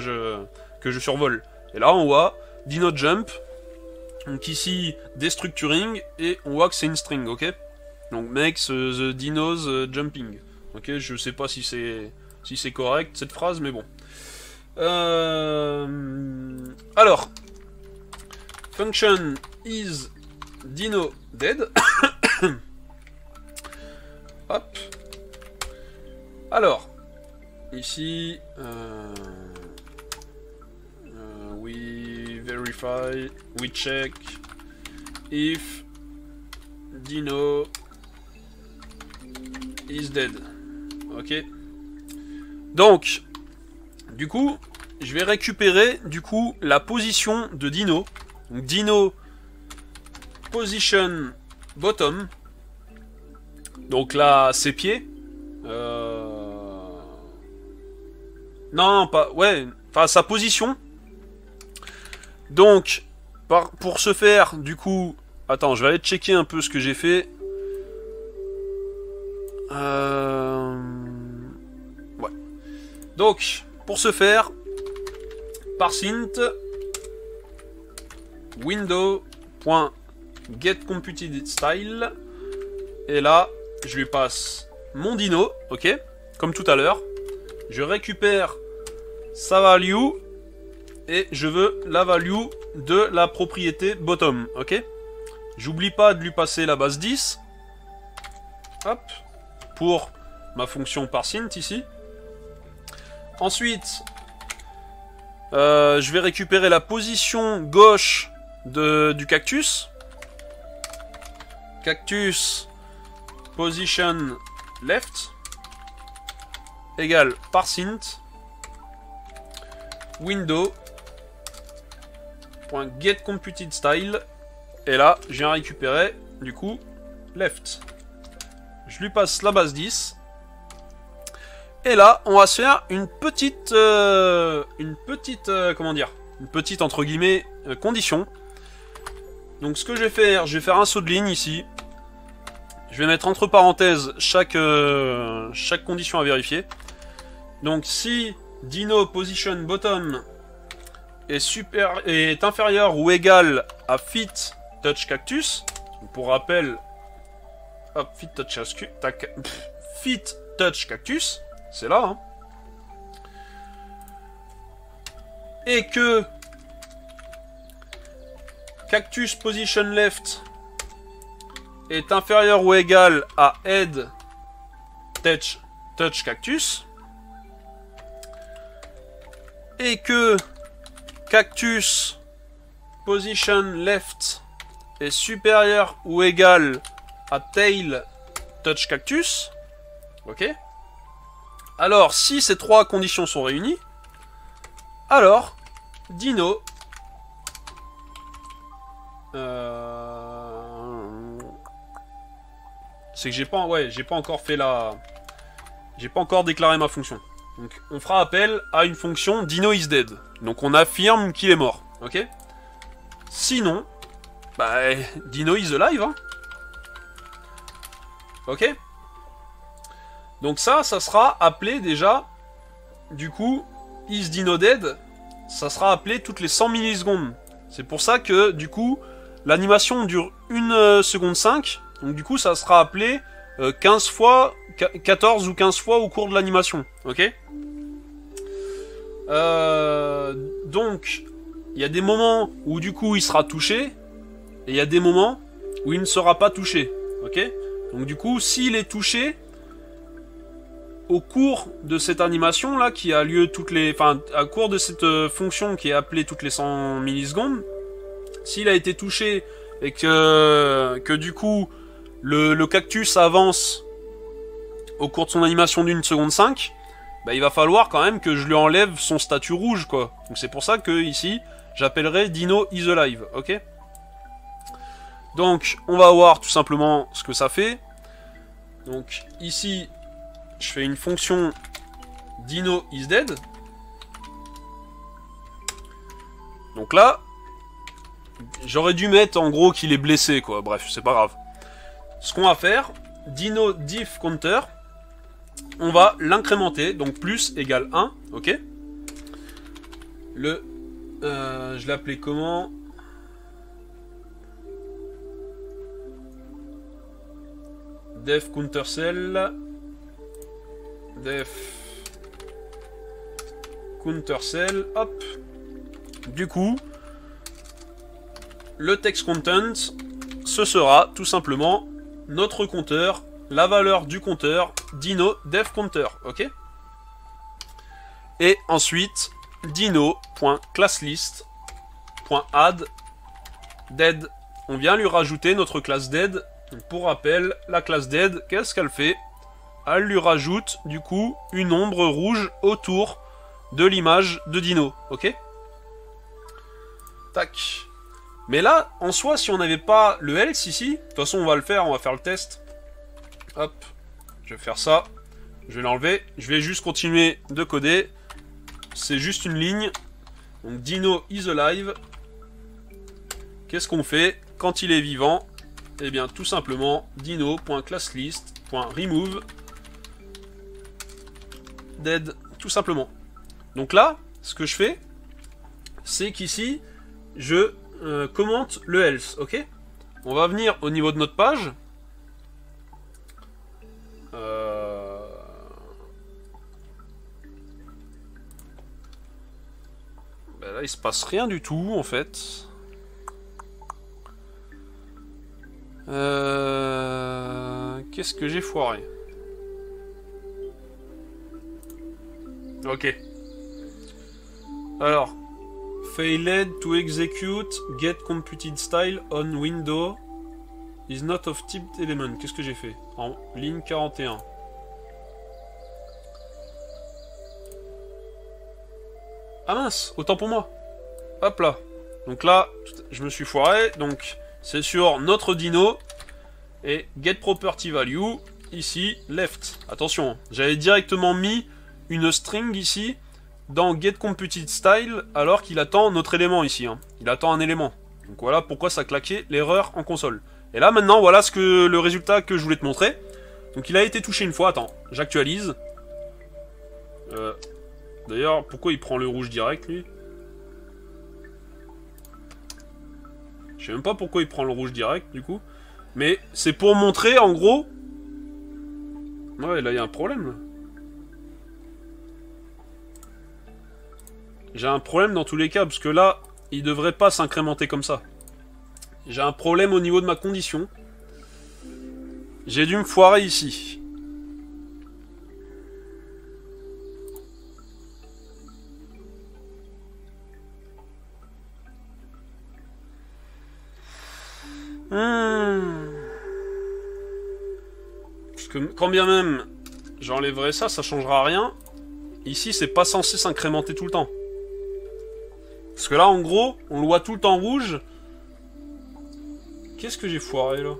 je survole. Et là, on voit DinoJump, donc ici, destructuring, et on voit que c'est une string, ok. Donc, makes the dinos jumping. Ok, je sais pas si c'est correct, cette phrase, mais bon. Alors, function is DinoDead. Hop. Alors, ici, we verify, we check if Dino is dead. Ok. Donc, du coup, je vais récupérer du coup la position de Dino. Donc Dino position bottom. Donc là, ses pieds. Non, pas... Ouais, enfin, sa position. Donc, pour ce faire, du coup... Attends, je vais aller checker un peu ce que j'ai fait. Ouais. Donc, pour ce faire, parseInt window.getComputedStyle. Et là, je lui passe mon dino, ok, comme tout à l'heure. Je récupère sa value et je veux la value de la propriété bottom, ok. J'oublie pas de lui passer la base 10. Hop, pour ma fonction parseInt ici. Ensuite, je vais récupérer la position gauche du cactus. Cactus position left égale parseInt window.getComputedStyle. Et là, je viens récupérer du coup left. Je lui passe la base 10. Et là, on va se faire une petite comment dire, une petite entre guillemets condition. Donc ce que je vais faire un saut de ligne ici. Je vais mettre entre parenthèses chaque condition à vérifier. Donc si Dino position bottom est inférieur ou égal à fit touch cactus, pour rappel, hop, fit touch cactus, c'est là, hein. Et que cactus position left est inférieur ou égal à head touch cactus, et que cactus position left est supérieur ou égal à tail touch cactus, ok. Alors si ces trois conditions sont réunies, alors Dino c'est que j'ai pas encore fait j'ai pas encore déclaré ma fonction. Donc on fera appel à une fonction Dino is dead. Donc on affirme qu'il est mort, ok. Sinon, bah Dino is alive, hein. Ok. Donc ça sera appelé déjà, du coup, is Dino dead, ça sera appelé toutes les 100 millisecondes. C'est pour ça que, du coup, l'animation dure 1 seconde 5, donc du coup ça sera appelé 15 fois, 14 ou 15 fois au cours de l'animation, ok. Donc, il y a des moments où du coup il sera touché, et il y a des moments où il ne sera pas touché, ok. Donc du coup, s'il est touché, au cours de cette animation là, qui a lieu à cours de cette fonction qui est appelée toutes les 100 millisecondes, s'il a été touché et que du coup le cactus avance au cours de son animation d'1 seconde 5, bah il va falloir quand même que je lui enlève son statut rouge, quoi. Donc c'est pour ça que ici j'appellerai Dino is alive, ok. Donc on va voir tout simplement ce que ça fait. Donc ici je fais une fonction Dino is dead. Donc là, j'aurais dû mettre en gros qu'il est blessé, quoi. Bref, c'est pas grave. Ce qu'on va faire, Dino diff counter, on va l'incrémenter, donc plus égale 1, ok. Je l'ai appelé comment? Def counter cell. Def counter cell, hop. Du coup, le text content, ce sera tout simplement notre compteur, la valeur du compteur Dino def counter, ok. Et ensuite dino.classlist.add dead. On vient lui rajouter notre classe dead. Pour rappel, la classe dead, qu'est-ce qu'elle fait? Elle lui rajoute du coup une ombre rouge autour de l'image de Dino, ok. Tac. Mais là, en soi, si on n'avait pas le else ici, de toute façon on va le faire, on va faire le test. Hop, je vais faire ça, je vais l'enlever, je vais juste continuer de coder. C'est juste une ligne. Donc Dino is alive. Qu'est-ce qu'on fait quand il est vivant? Eh bien tout simplement dino.classlist.remove dead, tout simplement. Donc là, ce que je fais, c'est qu'ici, je commente le else, ok. On va venir au niveau de notre page. Ben là, il se passe rien du tout, en fait. Qu'est-ce que j'ai foiré? Ok. Alors, failed to execute get computed style on window is not of type element. Qu'est-ce que j'ai fait? En ligne 41. Ah mince, autant pour moi. Hop là. Donc là, je me suis foiré. Donc, c'est sur notre Dino. Et get property value, ici, left. Attention, j'avais directement mis une string ici dans get computed style alors qu'il attend notre élément ici, hein. Il attend un élément. Donc voilà pourquoi ça claquait l'erreur en console. Et là maintenant voilà le résultat que je voulais te montrer. Donc il a été touché une fois. Attends, j'actualise. D'ailleurs pourquoi il prend le rouge direct lui? Je sais même pas pourquoi il prend le rouge direct du coup. Mais c'est pour montrer, en gros... Ouais, là, il y a un problème, là. J'ai un problème dans tous les cas, parce que là, il devrait pas s'incrémenter comme ça. J'ai un problème au niveau de ma condition. J'ai dû me foirer ici. Parce que quand bien même j'enlèverai ça, ça changera rien. Ici, c'est pas censé s'incrémenter tout le temps. Parce que là, en gros, on le voit tout le temps rouge. Qu'est-ce que j'ai foiré, là?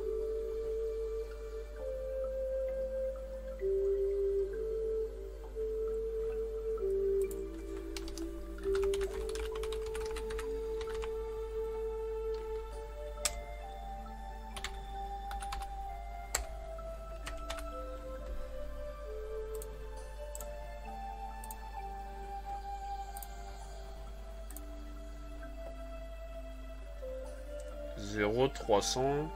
Zéro 300.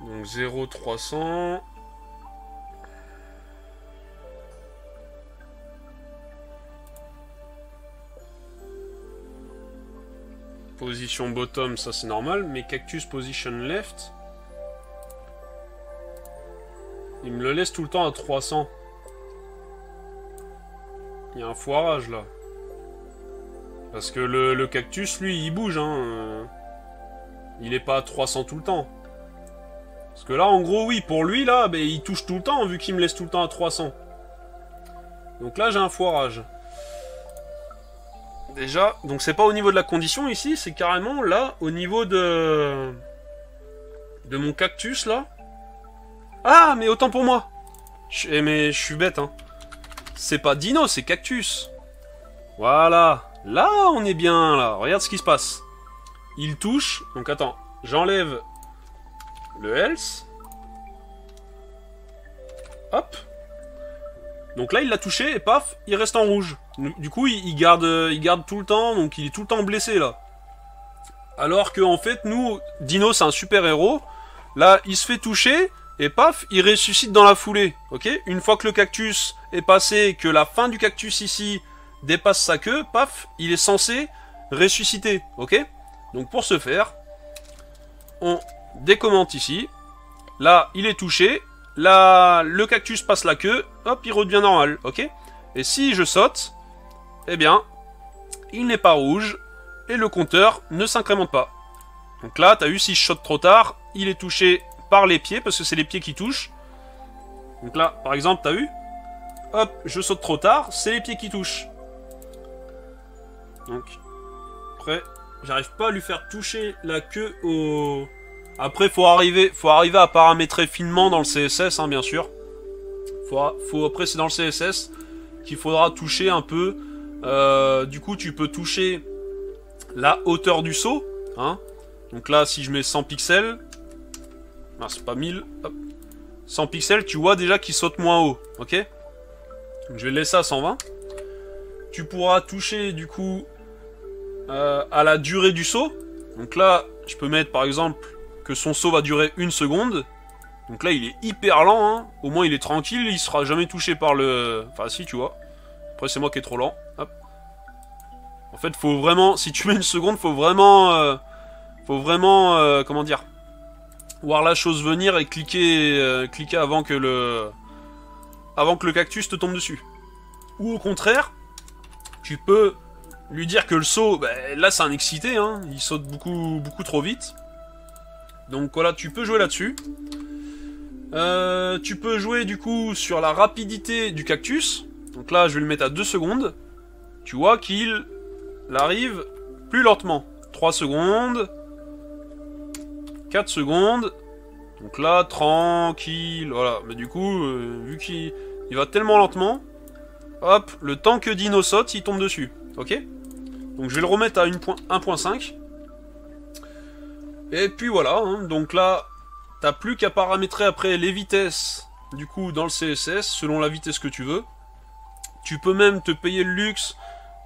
Donc 0 300. Position bottom, ça c'est normal, mais cactus position left, il me le laisse tout le temps à 300. Il y a un foirage là. Parce que le cactus, lui, il bouge, hein. Il est pas à 300 tout le temps. Parce que là, en gros, oui, pour lui, là, ben, il touche tout le temps, vu qu'il me laisse tout le temps à 300. Donc là, j'ai un foirage. Déjà, donc c'est pas au niveau de la condition ici, c'est carrément là, au niveau de mon cactus, là. Ah, mais autant pour moi. Mais je suis bête, hein. C'est pas dino, c'est cactus. Voilà. Là, on est bien, là. Regarde ce qui se passe. Il touche. Donc, attends. J'enlève le else. Hop. Donc là, il l'a touché et paf, il reste en rouge. Du coup, il garde tout le temps. Donc, il est tout le temps blessé, là. Alors que, en fait, nous, Dino, c'est un super héros. Là, il se fait toucher et paf, il ressuscite dans la foulée. Ok? Une fois que le cactus est passé, que la fin du cactus ici dépasse sa queue, paf, il est censé ressusciter, ok? Donc pour ce faire, on décommente ici, là, il est touché, là, le cactus passe la queue, hop, il redevient normal, ok? Et si je saute, eh bien, il n'est pas rouge, et le compteur ne s'incrémente pas. Donc là, t'as vu, si je saute trop tard, il est touché par les pieds, parce que c'est les pieds qui touchent. Donc là, par exemple, t'as vu? Hop, je saute trop tard, c'est les pieds qui touchent. Donc, après, j'arrive pas à lui faire toucher la queue au... Après, faut arriver à paramétrer finement dans le CSS, hein, bien sûr. Après, c'est dans le CSS qu'il faudra toucher un peu. Du coup, tu peux toucher la hauteur du saut. Hein. Donc là, si je mets 100 pixels... Non, c'est pas 1000. Hop. 100 pixels, tu vois déjà qu'il saute moins haut. Ok? Donc, je vais le laisser à 120. Tu pourras toucher, du coup... à la durée du saut. Donc là, je peux mettre par exemple que son saut va durer 1 seconde. Donc là, il est hyper lent, hein. Au moins, il est tranquille, il sera jamais touché par le... Enfin, si, tu vois. Après, c'est moi qui est trop lent. Hop. En fait, faut vraiment... Si tu mets 1 seconde, faut vraiment... comment dire, voir la chose venir et cliquer avant que le cactus te tombe dessus. Ou au contraire, tu peux lui dire que le saut, bah, là c'est un excité, hein, il saute beaucoup trop vite. Donc voilà, tu peux jouer là-dessus. Tu peux jouer du coup sur la rapidité du cactus. Donc là, je vais le mettre à 2 secondes. Tu vois qu'il arrive plus lentement. 3 secondes. 4 secondes. Donc là, tranquille. Voilà, mais du coup, vu qu'il va tellement lentement, hop, le temps que Dino saute, il tombe dessus. Ok? Donc je vais le remettre à 1.5. Et puis voilà, hein, donc là, t'as plus qu'à paramétrer après les vitesses, du coup, dans le CSS, selon la vitesse que tu veux. Tu peux même te payer le luxe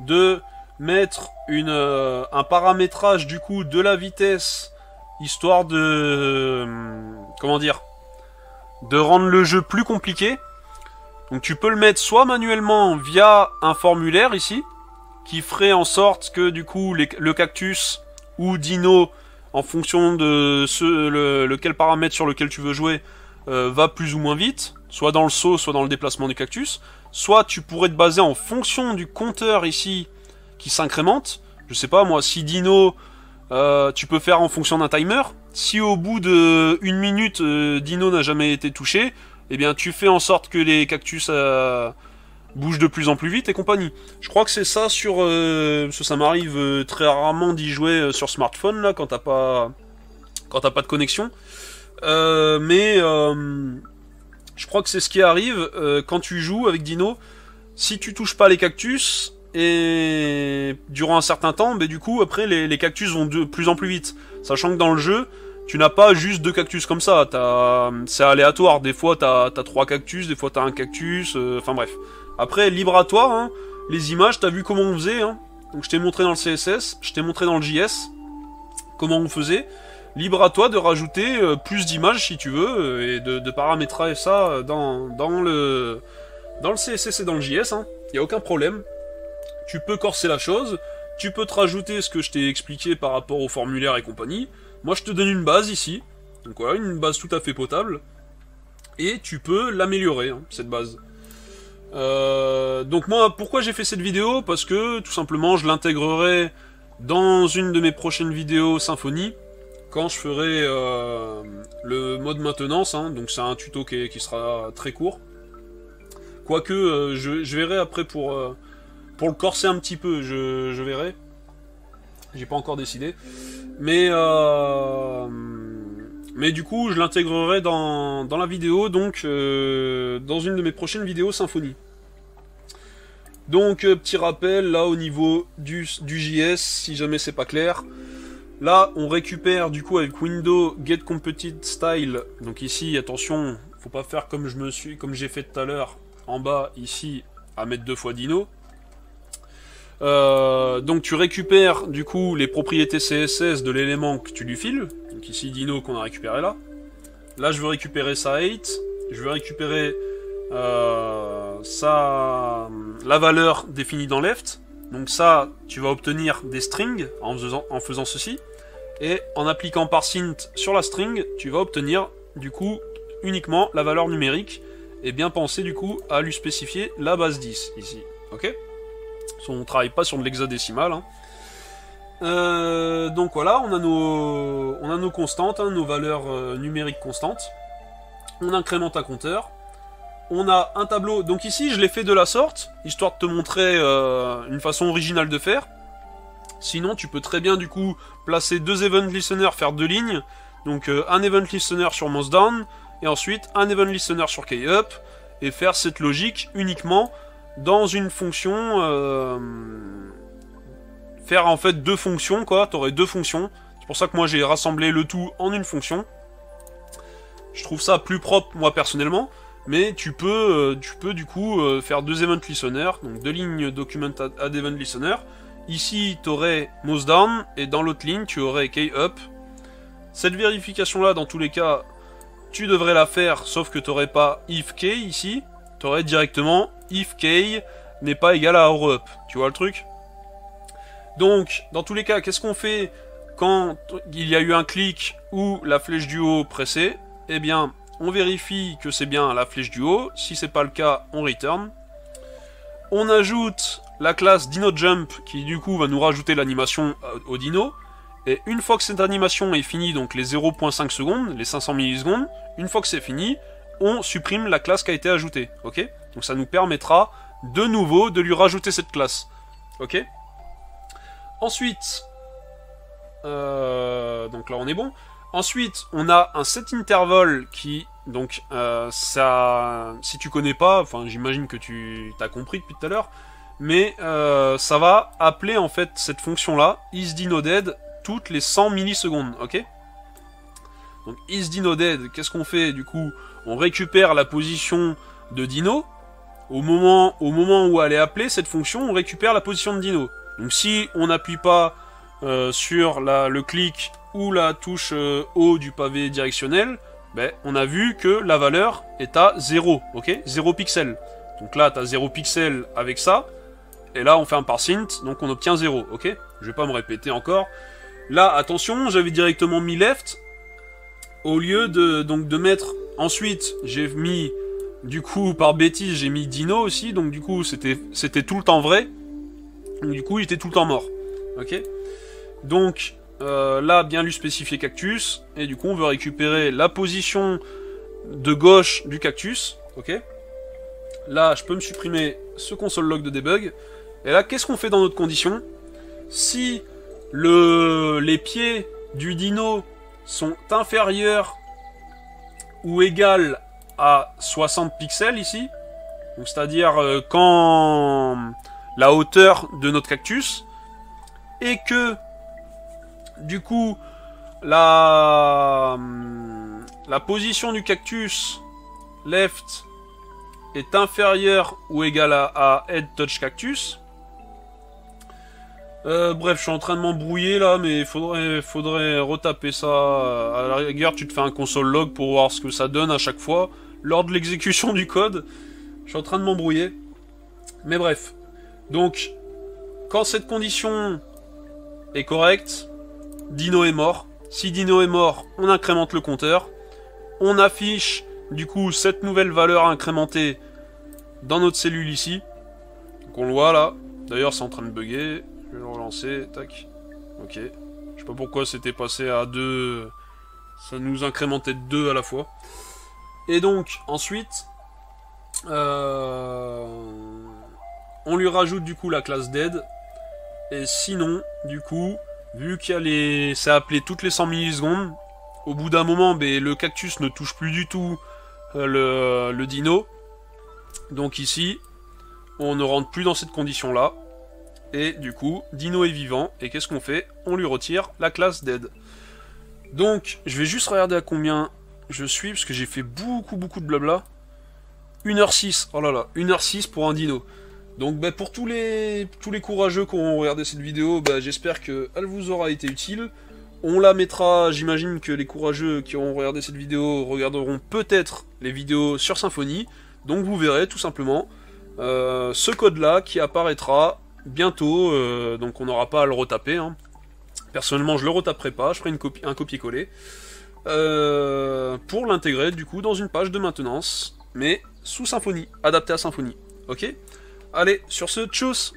de mettre un paramétrage du coup de la vitesse, histoire de... comment dire, de rendre le jeu plus compliqué. Donc tu peux le mettre soit manuellement via un formulaire ici, qui ferait en sorte que du coup le cactus ou Dino, en fonction de lequel paramètre sur lequel tu veux jouer, va plus ou moins vite, soit dans le saut, soit dans le déplacement du cactus. Soit tu pourrais te baser en fonction du compteur ici qui s'incrémente. Je sais pas moi, si Dino, tu peux faire en fonction d'un timer. Si au bout de 1 minute, Dino n'a jamais été touché, eh bien tu fais en sorte que les cactus bougent de plus en plus vite et compagnie. Je crois que c'est ça sur... ça m'arrive très rarement d'y jouer sur smartphone, là, quand t'as pas de connexion. Je crois que c'est ce qui arrive quand tu joues avec Dino. Si tu touches pas les cactus, et durant un certain temps, bah, du coup, après, les cactus vont de plus en plus vite. Sachant que dans le jeu, tu n'as pas juste 2 cactus comme ça. C'est aléatoire. Des fois, t'as 3 cactus, des fois, t'as un cactus. Enfin bref. Après, libre à toi. Hein. Les images, t'as vu comment on faisait. Hein. Donc, je t'ai montré dans le CSS, je t'ai montré dans le JS comment on faisait. Libre à toi de rajouter plus d'images si tu veux, et de paramétrer ça dans le CSS et dans le JS, hein. Y a aucun problème. Tu peux corser la chose, tu peux te rajouter ce que je t'ai expliqué par rapport au formulaire et compagnie. Moi je te donne une base ici, donc voilà, une base tout à fait potable, et tu peux l'améliorer, hein, cette base. Donc moi, pourquoi j'ai fait cette vidéo? Parce que, tout simplement, je l'intégrerai dans une de mes prochaines vidéos Symfony, quand je ferai le mode maintenance, hein, donc c'est un tuto qui sera très court. Quoique, je verrai après pour le corser un petit peu, je verrai. J'ai pas encore décidé. Mais du coup, je l'intégrerai dans la vidéo, donc dans une de mes prochaines vidéos Symfony. Donc, petit rappel, là, au niveau du JS, si jamais c'est pas clair. Là, on récupère, du coup, avec Windows Get Computed Style. Donc ici, attention, faut pas faire comme j'ai fait tout à l'heure, en bas, ici, à mettre 2 fois Dino. Donc tu récupères, du coup, les propriétés CSS de l'élément que tu lui files. Donc ici, Dino qu'on a récupéré là. Là, je veux récupérer sa height. Je veux récupérer la valeur définie dans left. Donc ça, tu vas obtenir des strings en faisant ceci. Et en appliquant parsint sur la string, tu vas obtenir, du coup, uniquement la valeur numérique. Et bien penser, du coup, à lui spécifier la base 10, ici. Ok? On ne travaille pas sur de l'hexadécimal. Hein. Donc voilà, on a nos constantes, hein, nos valeurs numériques constantes. On incrémente un compteur. On a un tableau, donc ici je l'ai fait de la sorte, histoire de te montrer une façon originale de faire. Sinon tu peux très bien du coup placer 2 event listeners, faire 2 lignes. Donc un event listener sur mouse down, et ensuite un event listener sur key up, et faire cette logique uniquement dans une fonction... faire en fait 2 fonctions quoi, t'aurais 2 fonctions. C'est pour ça que moi j'ai rassemblé le tout en une fonction. Je trouve ça plus propre moi personnellement. Mais tu peux du coup faire 2 event listeners, donc 2 lignes document add event listener. Ici, tu aurais mouse down, et dans l'autre ligne, tu aurais key up. Cette vérification-là, dans tous les cas, tu devrais la faire, sauf que tu n'aurais pas if key ici. Tu aurais directement if key n'est pas égal à or up. Tu vois le truc? Donc, dans tous les cas, qu'est-ce qu'on fait quand il y a eu un clic ou la flèche du haut pressée? Eh bien, on vérifie que c'est bien la flèche du haut. Si c'est pas le cas, on return. On ajoute la classe DinoJump qui du coup va nous rajouter l'animation au dino. Et une fois que cette animation est finie, donc les 0.5 secondes, les 500 millisecondes, une fois que c'est fini, on supprime la classe qui a été ajoutée. Ok? Donc ça nous permettra de nouveau de lui rajouter cette classe. Ok? Ensuite, donc là on est bon. Ensuite, on a un setInterval qui, donc, ça, si tu connais pas, enfin, j'imagine que tu t'as compris depuis tout à l'heure, mais ça va appeler en fait cette fonction-là, isDinoDead, toutes les 100 millisecondes, ok? Donc, isDinoDead, qu'est-ce qu'on fait du coup? On récupère la position de Dino. Au moment où elle est appelée, cette fonction, on récupère la position de Dino. Donc si on n'appuie pas sur le clic ou la touche haut du pavé directionnel, ben, on a vu que la valeur est à 0, ok, 0 pixel. Donc là, tu as 0 pixel avec ça, et là, on fait un parseInt, donc on obtient 0, ok. Je vais pas me répéter encore. Là, attention, j'avais directement mis left, au lieu de mettre... Ensuite, j'ai mis, du coup, par bêtise, j'ai mis dino aussi, donc du coup, c'était tout le temps vrai. Donc du coup, il était tout le temps mort, ok. Donc, là, bien lui spécifier cactus, et du coup, on veut récupérer la position de gauche du cactus, ok. Là, je peux me supprimer ce console log de debug, et là, qu'est-ce qu'on fait dans notre condition? Si les pieds du dino sont inférieurs ou égales à 60 pixels ici, donc c'est-à-dire quand la hauteur de notre cactus, et que du coup la position du cactus left est inférieure ou égale à head touch cactus. Bref, je suis en train de m'embrouiller là, mais faudrait retaper ça. À la rigueur, tu te fais un console log pour voir ce que ça donne à chaque fois lors de l'exécution du code. Je suis en train de m'embrouiller. Mais bref. Donc, quand cette condition est correcte, Dino est mort. Si Dino est mort, on incrémente le compteur. On affiche, du coup, cette nouvelle valeur incrémentée dans notre cellule ici. Donc on le voit là. D'ailleurs, c'est en train de bugger. Je vais le relancer, tac. Ok. Je sais pas pourquoi c'était passé à 2. Ça nous incrémentait de 2 à la fois. Et donc, ensuite, on lui rajoute du coup la classe dead. Et sinon, du coup, vu qu'il y a c'est appelé toutes les 100 millisecondes, au bout d'un moment, ben, le cactus ne touche plus du tout le dino. Donc ici, on ne rentre plus dans cette condition-là. Et du coup, Dino est vivant, et qu'est-ce qu'on fait? On lui retire la classe dead. Donc, je vais juste regarder à combien je suis, parce que j'ai fait beaucoup de blabla. 1h06, oh là là, 1h06 pour un Dino. Donc bah, pour tous les courageux qui auront regardé cette vidéo, bah, j'espère qu'elle vous aura été utile. On la mettra, j'imagine que les courageux qui auront regardé cette vidéo regarderont peut-être les vidéos sur Symfony. Donc vous verrez tout simplement ce code-là qui apparaîtra bientôt, donc on n'aura pas à le retaper. Hein. Personnellement, je le retaperai pas, je ferai un copier-coller pour l'intégrer du coup dans une page de maintenance, mais sous Symfony, adapté à Symfony. Ok? Allez, sur ce, tchuss!